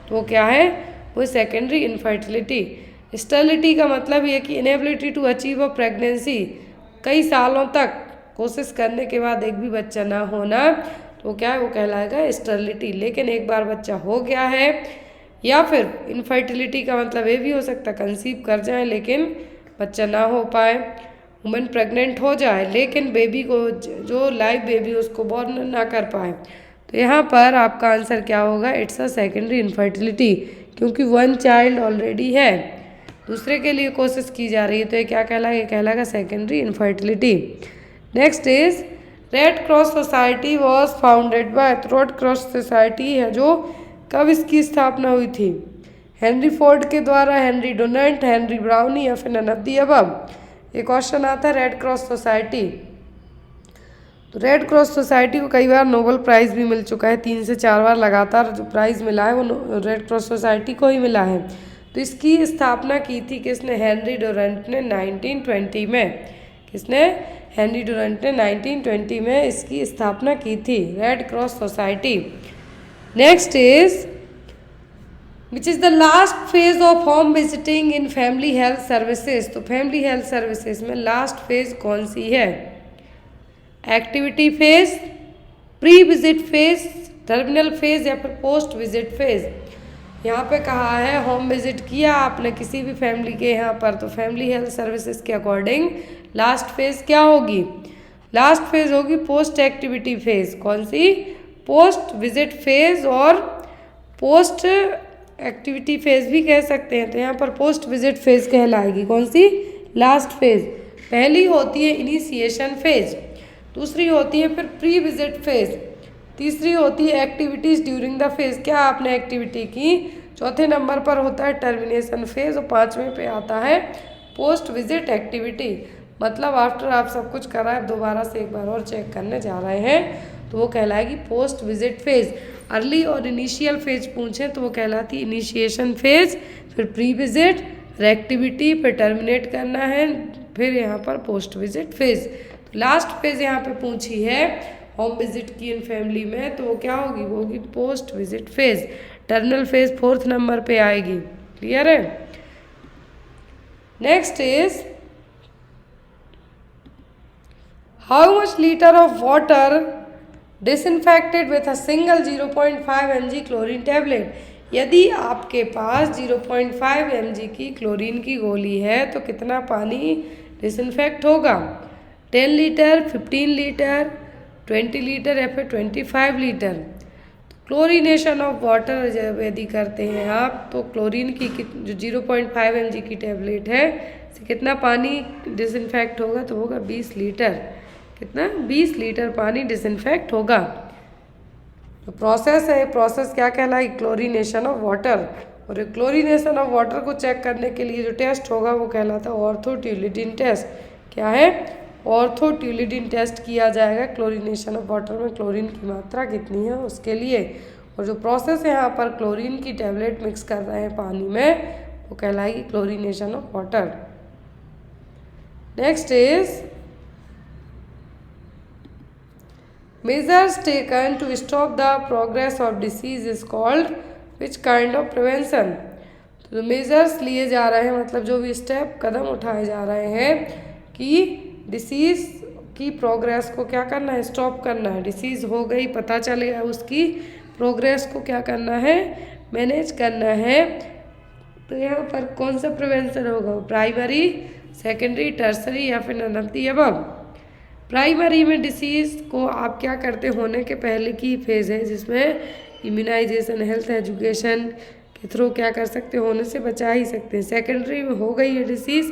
तो क्या है, वो सेकेंडरी इनफर्टिलिटी। स्टरलिटी का मतलब ये कि inability to achieve a pregnancy, कई सालों तक कोशिश करने के बाद एक भी बच्चा ना होना, तो क्या है, वो कहलाएगा स्टरलिटी। लेकिन एक बार बच्चा हो गया है, या फिर इनफर्टिलिटी का मतलब ये भी हो सकता है कंसीव कर जाए लेकिन बच्चा ना हो पाए, वुमेन प्रेग्नेंट हो जाए लेकिन बेबी को, जो लाइव बेबी उसको बॉर्न ना कर पाए। तो यहाँ पर आपका आंसर क्या होगा, इट्स अ सेकेंडरी इनफर्टिलिटी, क्योंकि 1 चाइल्ड ऑलरेडी है, दूसरे के लिए कोशिश की जा रही है, तो ये क्या कहलाएगा, ये कहलाएगा secondary infertility. Next is red cross society was founded by, red cross society है जो कब इसकी स्थापना हुई थी? हेनरी फोर्ड के द्वारा, हेनरी डोनाल्ड, हेनरी ब्राउनी या फिर नन ऑफ द अबव? ये क्वेश्चन आता है रेड क्रॉस सोसाइटी। तो रेड क्रॉस सोसाइटी को कई बार नोबेल प्राइज़ भी मिल चुका है, 3 से 4 बार लगातार जो प्राइज़ मिला है वो रेड क्रॉस सोसाइटी को ही मिला है। तो इसकी स्थापना की थी किसने? हेनरी डोनाल्ड ने 1920 में। किसने? हेनरी डोनाल्ड ने 1920 में इसकी स्थापना की थी, red cross society. Next is which is the last phase of home visiting in family health services? तो फैमिली हेल्थ सर्विसेज में लास्ट फेज कौन सी है? Activity phase, pre visit phase, terminal phase या फिर पोस्ट विजिट फेज? यहाँ पे कहा है होम विजिट किया आपने किसी भी फैमिली के यहाँ पर, तो फैमिली हेल्थ सर्विसेज के अकॉर्डिंग लास्ट फेज क्या होगी? लास्ट फेज होगी पोस्ट एक्टिविटी फेज। कौन सी? पोस्ट विजिट फेज और पोस्ट एक्टिविटी फेज भी कह सकते हैं। तो यहाँ पर पोस्ट विजिट फेज कहलाएगी। कौन सी? Last phase. पहली होती है इनिशिएशन फेज, दूसरी होती है फिर प्री विजिट फेज, तीसरी होती है एक्टिविटीज़ ड्यूरिंग द फेज, क्या आपने एक्टिविटी की। चौथे नंबर पर होता है टर्मिनेशन फेज और पाँचवें पे आता है पोस्ट विजिट एक्टिविटी। मतलब आफ्टर आप सब कुछ करा है दोबारा से एक बार और चेक करने जा रहे हैं तो वो कहलाएगी पोस्ट विजिट फेज। अर्ली और इनिशियल फेज पूछें तो वो कहलाती इनिशिएशन फेज, फिर प्री विजिट, फिर एक्टिविटी, फिर टर्मिनेट करना है, फिर यहाँ पर पोस्ट विजिट फेज। तो लास्ट फेज यहाँ पे पूछी है होम विजिट की इन फैमिली में, तो वो क्या होगी? वो होगी post visit phase. Terminal phase 4th number पे आएगी। क्लियर है? Next is how much litre of water disinfected with a single 0.5 mg chlorine tablet? यदि आपके पास 0.5 mg की क्लोरीन की गोली है तो कितना पानी डिसइंफेक्ट होगा? 10 लीटर, 15 लीटर, 20 लीटर या फिर 25 लीटर? क्लोरीनेशन ऑफ वाटर जब यदि करते हैं आप तो क्लोरीन की जो 0.5 mg की टैबलेट है से कितना पानी डिसइंफेक्ट होगा? तो होगा 20 लीटर। कितना? 20 लीटर पानी डिसइंफेक्ट होगा। तो प्रोसेस है, प्रोसेस क्या कहलाएगी? Chlorination of water. और क्लोरीनेशन ऑफ वाटर को चेक करने के लिए जो टेस्ट होगा वो कहलाता है ऑर्थोट्यूलिडीन टेस्ट। क्या है? ऑर्थोट्यूलिडीन टेस्ट किया जाएगा क्लोरीनेशन ऑफ वाटर में क्लोरीन की मात्रा कितनी है उसके लिए। और जो प्रोसेस है यहाँ पर क्लोरीन की टैबलेट मिक्स कर रहे हैं पानी में वो कहलाएगी chlorination of water. Next is measures taken to stop the progress of disease is called which kind of prevention? तो मेजर्स लिए जा रहे हैं मतलब जो भी स्टेप कदम उठाए जा रहे हैं कि डिसीज़ की प्रोग्रेस को क्या करना है? स्टॉप करना है। डिसीज़ हो गई, पता चल गया, उसकी प्रोग्रेस को क्या करना है? मैनेज करना है। तो यहाँ पर कौन सा प्रिवेंशन होगा? प्राइमरी, सेकेंडरी, टर्सरी या फिर none of the above? Primary में डिसीज़ को आप क्या करते होने के पहले की फेज़ है जिसमें इम्यूनाइजेशन, हेल्थ एजुकेशन के थ्रू क्या कर सकते हो? होने से बचा ही सकते हैं। सेकेंडरी में हो गई है डिसीज़,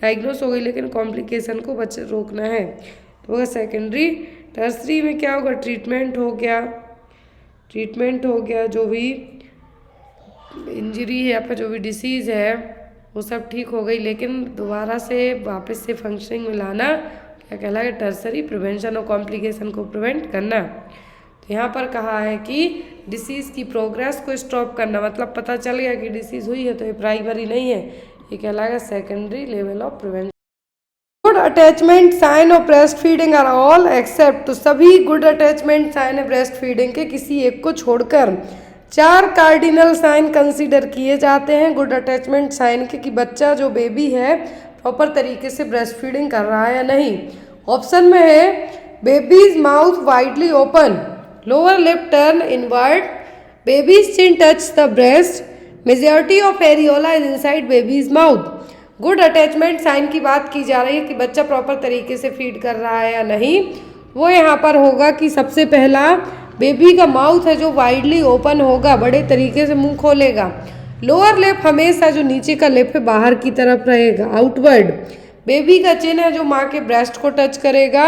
डायग्नोस हो गई लेकिन कॉम्प्लिकेशन को रोकना है तो होगा सेकेंडरी। टर्सरी में क्या होगा? ट्रीटमेंट हो गया, ट्रीटमेंट हो गया, जो भी इंजरी है या फिर जो भी डिसीज़ है वो सब ठीक हो गई लेकिन दोबारा से वापस से फंक्शनिंग में लाना क्या कहलाएगा? टर्सरी। प्रिवेंशन और कॉम्प्लिकेशन को प्रिवेंट करना। तो यहाँ पर कहा है कि डिसीज़ की प्रोग्रेस को स्टॉप करना, मतलब पता चल गया कि डिसीज़ हुई है तो ये प्राइमरी नहीं है, ये कहलाएगा secondary level of prevention. Good attachment sign of breast feeding are all except, तो सभी गुड अटैचमेंट साइन है ब्रेस्ट फीडिंग के किसी एक को छोड़कर 4 कार्डिनल साइन कंसीडर किए जाते हैं गुड अटैचमेंट साइन के कि बच्चा जो बेबी है प्रॉपर तरीके से ब्रेस्ट फीडिंग कर रहा है या नहीं। ऑप्शन में है baby's mouth widely open, lower lip turn inward, baby's chin touch the breast, majority of areola is inside baby's mouth. Good attachment sign की बात की जा रही है कि बच्चा प्रॉपर तरीके से फीड कर रहा है या नहीं। वो यहाँ पर होगा कि सबसे पहला बेबी का माउथ है जो वाइडली ओपन होगा, बड़े तरीके से मुंह खोलेगा। लोअर लिप हमेशा जो नीचे का लिप है बाहर की तरफ रहेगा, आउटवर्ड। बेबी का चिन है जो माँ के ब्रेस्ट को टच करेगा,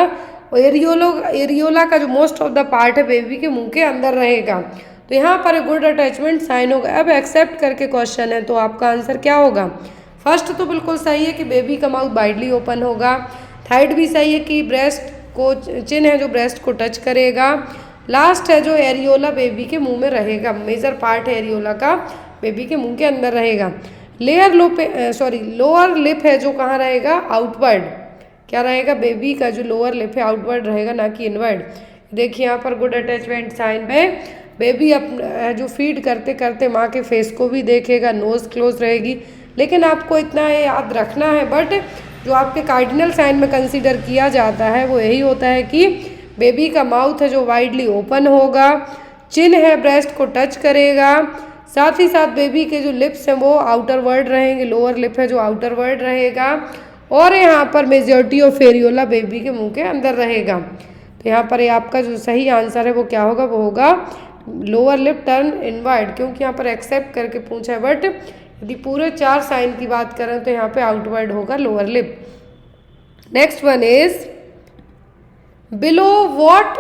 और एरियोला का जो मोस्ट ऑफ द पार्ट है बेबी के मुंह के अंदर रहेगा। तो यहाँ पर गुड अटैचमेंट साइन होगा। अब एक्सेप्ट करके क्वेश्चन है, तो आपका आंसर क्या होगा? फर्स्ट तो बिल्कुल सही है कि बेबी का माउथ वाइडली ओपन होगा। थर्ड भी सही है कि ब्रेस्ट को चिन है जो ब्रेस्ट को टच करेगा। लास्ट है जो एरियोला बेबी के मुंह में रहेगा, मेजर पार्ट है एरियोला का बेबी के मुंह के अंदर रहेगा। लोअर लिप है जो कहाँ रहेगा? आउटवर्ड। क्या रहेगा? बेबी का जो लोअर लिप है आउटवर्ड रहेगा, ना कि इनवर्ड। देखिए यहाँ पर गुड अटैचमेंट साइन पे बेबी जो फीड करते करते माँ के फेस को भी देखेगा, नोज क्लोज रहेगी। लेकिन आपको इतना याद रखना है, बट जो आपके कार्डिनल साइन में कंसीडर किया जाता है वो यही होता है कि बेबी का माउथ है जो वाइडली ओपन होगा, चिन है ब्रेस्ट को टच करेगा, साथ ही साथ बेबी के जो लिप्स हैं वो आउटर वर्ड रहेंगे, लोअर लिप है जो आउटर वर्ड रहेगा, और यहाँ पर मेजॉरिटी ऑफ एरियोला बेबी के मुंह के अंदर रहेगा। तो यहाँ पर आपका जो सही आंसर है वो क्या होगा? वो होगा लोअर लिप टर्न इनवर्ड, क्योंकि यहाँ पर एक्सेप्ट करके पूछा है। बट यदि पूरे 4 साइन की बात करें तो यहाँ पे आउटवर्ड होगा lower lip. Next one is below what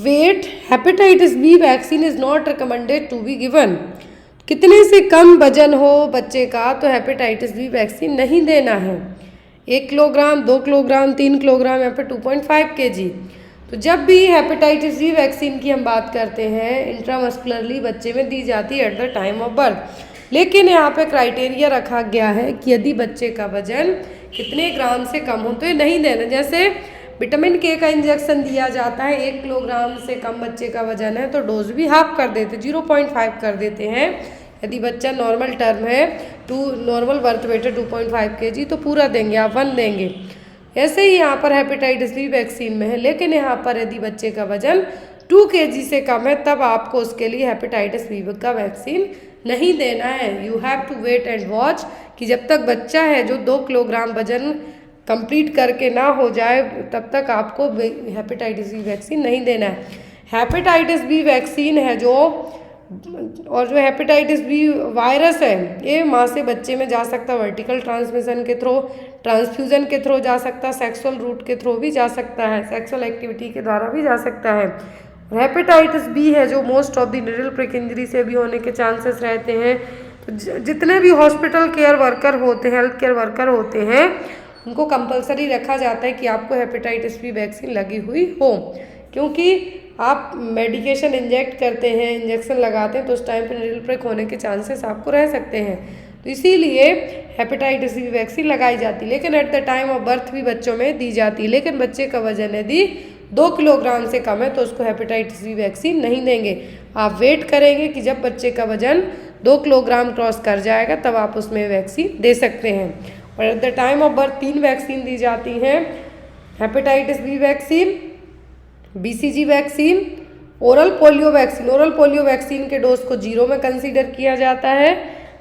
weight hepatitis B vaccine is not recommended to be given. कितने से कम वजन हो बच्चे का तो हेपेटाइटिस बी वैक्सीन नहीं देना है। 1 किलोग्राम, 2 किलोग्राम, 3 किलोग्राम या फिर 2.5 kg। तो जब भी हेपेटाइटिस बी वैक्सीन की हम बात करते हैं इंट्रामस्कुलरली बच्चे में दी जाती है eight the time of birth. लेकिन यहाँ पे क्राइटेरिया रखा गया है कि यदि बच्चे का वजन कितने ग्राम से कम हो तो ये नहीं देना। जैसे विटामिन के का इंजेक्शन दिया जाता है, 1 किलोग्राम से कम बच्चे का वजन है तो डोज भी हाफ कर देते, 0.5 कर देते हैं। यदि बच्चा नॉर्मल टर्म है, नॉर्मल बर्थ वेट है 2.5 kg तो पूरा देंगे, आप 1 देंगे। ऐसे ही यहाँ पर हेपेटाइटिस बी वैक्सीन में है, लेकिन यहाँ पर यदि बच्चे का वजन 2 kg से कम है तब आपको उसके लिए हेपेटाइटिस बी का वैक्सीन नहीं देना है। You have to wait and watch कि जब तक बच्चा है जो 2 किलोग्राम वजन कंप्लीट करके ना हो जाए तब तक आपको हेपेटाइटिस बी वैक्सीन नहीं देना है। हेपेटाइटिस बी वैक्सीन है जो, और जो हेपेटाइटिस बी वायरस है ये माँ से बच्चे में जा सकता है वर्टिकल ट्रांसमिशन के थ्रू, ट्रांसफ्यूजन के थ्रू जा सकता है, सेक्सुअल रूट के थ्रू भी जा सकता है, सेक्सुअल एक्टिविटी के द्वारा भी जा सकता है। हेपेटाइटिस बी है जो most of the needle prick injury से भी होने के चांसेस रहते हैं। तो जितने भी हॉस्पिटल केयर वर्कर होते हैं, हेल्थ केयर वर्कर होते हैं, उनको कंपलसरी रखा जाता है कि आपको हेपेटाइटिस बी वैक्सीन लगी हुई हो, क्योंकि आप मेडिकेशन इंजेक्ट करते हैं, इंजेक्शन लगाते हैं तो उस टाइम पर नीडल प्रिक होने के चांसेस आपको रह सकते हैं। तो इसीलिए हेपेटाइटिस बी वैक्सीन लगाई जाती है, लेकिन eight the time of birth भी बच्चों में दी जाती है। लेकिन बच्चे का वजन यदि 2 किलोग्राम से कम है तो उसको हेपेटाइटिस बी वैक्सीन नहीं देंगे। आप वेट करेंगे कि जब बच्चे का वजन 2 किलोग्राम क्रॉस कर जाएगा तब आप उसमें वैक्सीन दे सकते हैं। और at the time of birth 3 vaccine दी जाती हैं, hepatitis B vaccine, BCG vaccine, oral polio vaccine. Oral polio vaccine के डोज को 0 में कंसीडर किया जाता है।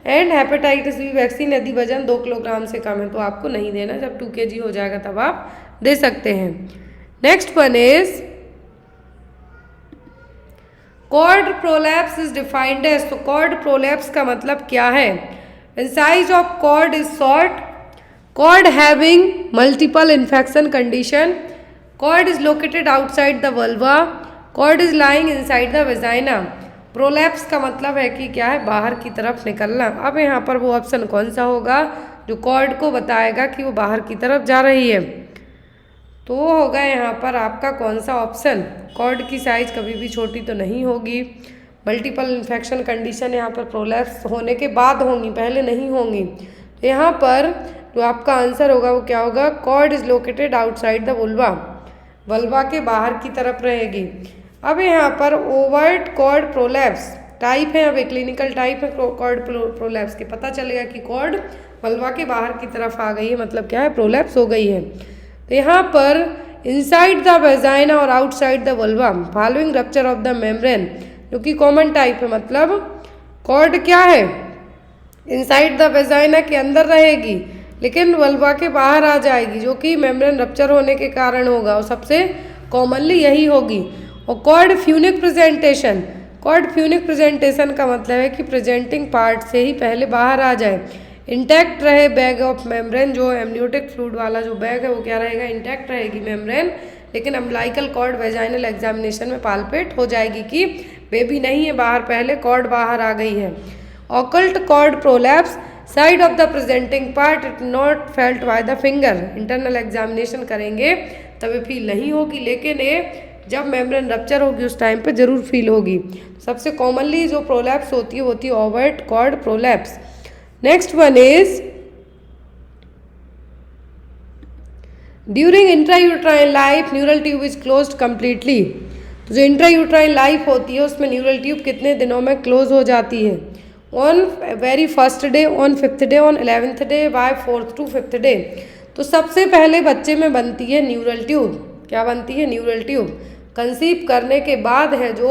एंड हेपेटाइटिस बी वैक्सीन यदि वजन 2 किलोग्राम से कम है तो आपको नहीं देना, जब 2 kg हो जाएगा तब आप दे सकते हैं। Next one is cord prolapse is defined as. तो कॉर्ड प्रोलैप्स का मतलब क्या है? Size of cord is short, cord having multiple infection condition, cord is located outside the vulva, cord is lying inside the vagina. Prolapse का मतलब है कि क्या है? बाहर की तरफ निकलना। अब यहाँ पर वो ऑप्शन कौन सा होगा जो कॉर्ड को बताएगा कि वो बाहर की तरफ जा रही है? तो वो होगा यहाँ पर आपका कौन सा ऑप्शन? कॉर्ड की साइज कभी भी छोटी तो नहीं होगी। मल्टीपल इन्फेक्शन कंडीशन यहाँ पर प्रोलैप्स होने के बाद होंगी, पहले नहीं होंगी। तो यहाँ पर जो आपका आंसर होगा वो क्या होगा? Cord is located outside the vulva, vulva के बाहर की तरफ रहेगी। अब यहाँ पर ओवर्ट कॉर्ड प्रोलैप्स टाइप है, अब एक क्लिनिकल टाइप है कॉर्ड प्रोलैप्स के, पता चलेगा कि कॉर्ड वल्वा के बाहर की तरफ आ गई है, मतलब क्या है? प्रोलैप्स हो गई है। तो यहाँ पर इनसाइड द वेजाइना और outside the vulva following rupture of the membrane, जो कि कॉमन टाइप है। मतलब कॉर्ड क्या है? इनसाइड द वेजाइना के अंदर रहेगी लेकिन वल्वा के बाहर आ जाएगी, जो कि मेम्ब्रेन रप्चर होने के कारण होगा, और सबसे कॉमनली यही होगी। और कॉर्ड फ्यूनिक प्रेजेंटेशन, कॉर्ड फ्यूनिक प्रेजेंटेशन का मतलब है कि प्रेजेंटिंग पार्ट से ही पहले बाहर आ जाए। इंटैक्ट रहे बैग ऑफ मेम्ब्रेन, जो एमनियोटिक फ्लूइड वाला जो बैग है वो क्या रहेगा? इंटैक्ट रहेगी मेम्ब्रेन, लेकिन अम्बिलाइकल कॉर्ड वेजाइनल एग्जामिनेशन में पाल्पेट हो जाएगी कि बेबी नहीं है बाहर, पहले कॉर्ड बाहर आ गई है। Occult cord prolapse side of the presenting part it not felt by the finger. Internal examination करेंगे तभी फील नहीं होगी, लेकिन ये जब मेम्ब्रेन रप्चर होगी उस टाइम पे जरूर फील होगी। सबसे कॉमनली जो प्रोलैप्स होती है वो होती है overt cord prolapse. Next one is during intrauterine life neural tube is closed completely. तो जो इंट्रायूट्राइन लाइफ होती है उसमें न्यूरल ट्यूब कितने दिनों में क्लोज हो जाती है? On very first day, on 5th day, on 11th day, by 4th to 5th day. तो सबसे पहले बच्चे में बनती है न्यूरल ट्यूब। क्या बनती है? Neural tube. कंसीव करने के बाद है जो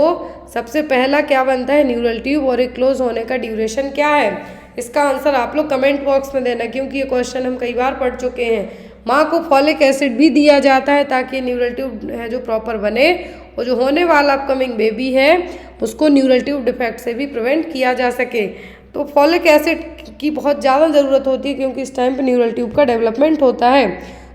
सबसे पहला क्या बनता है? Neural tube. और एक क्लोज होने का ड्यूरेशन क्या है? इसका आंसर आप लोग कमेंट बॉक्स में देना, क्योंकि ये क्वेश्चन हम कई बार पढ़ चुके हैं। माँ को फॉलिक एसिड भी दिया जाता है ताकि न्यूरल ट्यूब है जो प्रॉपर बने, और जो होने वाला अपकमिंग बेबी है उसको न्यूरल ट्यूब डिफेक्ट से भी प्रिवेंट किया जा सके। तो फॉलिक एसिड की बहुत ज़्यादा ज़रूरत होती है क्योंकि इस टाइम पे न्यूरल ट्यूब का डेवलपमेंट होता है।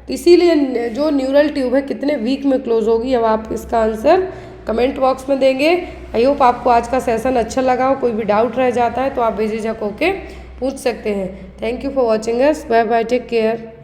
तो इसीलिए जो न्यूरल ट्यूब है कितने वीक में क्लोज होगी, अब आप इसका आंसर कमेंट बॉक्स में देंगे। आई होप आपको आज का सेशन अच्छा लगा हो। कोई भी डाउट रह जाता है तो आप बेझिझक होके पूछ सकते हैं। Thank you for watching us. Bye bye, take care.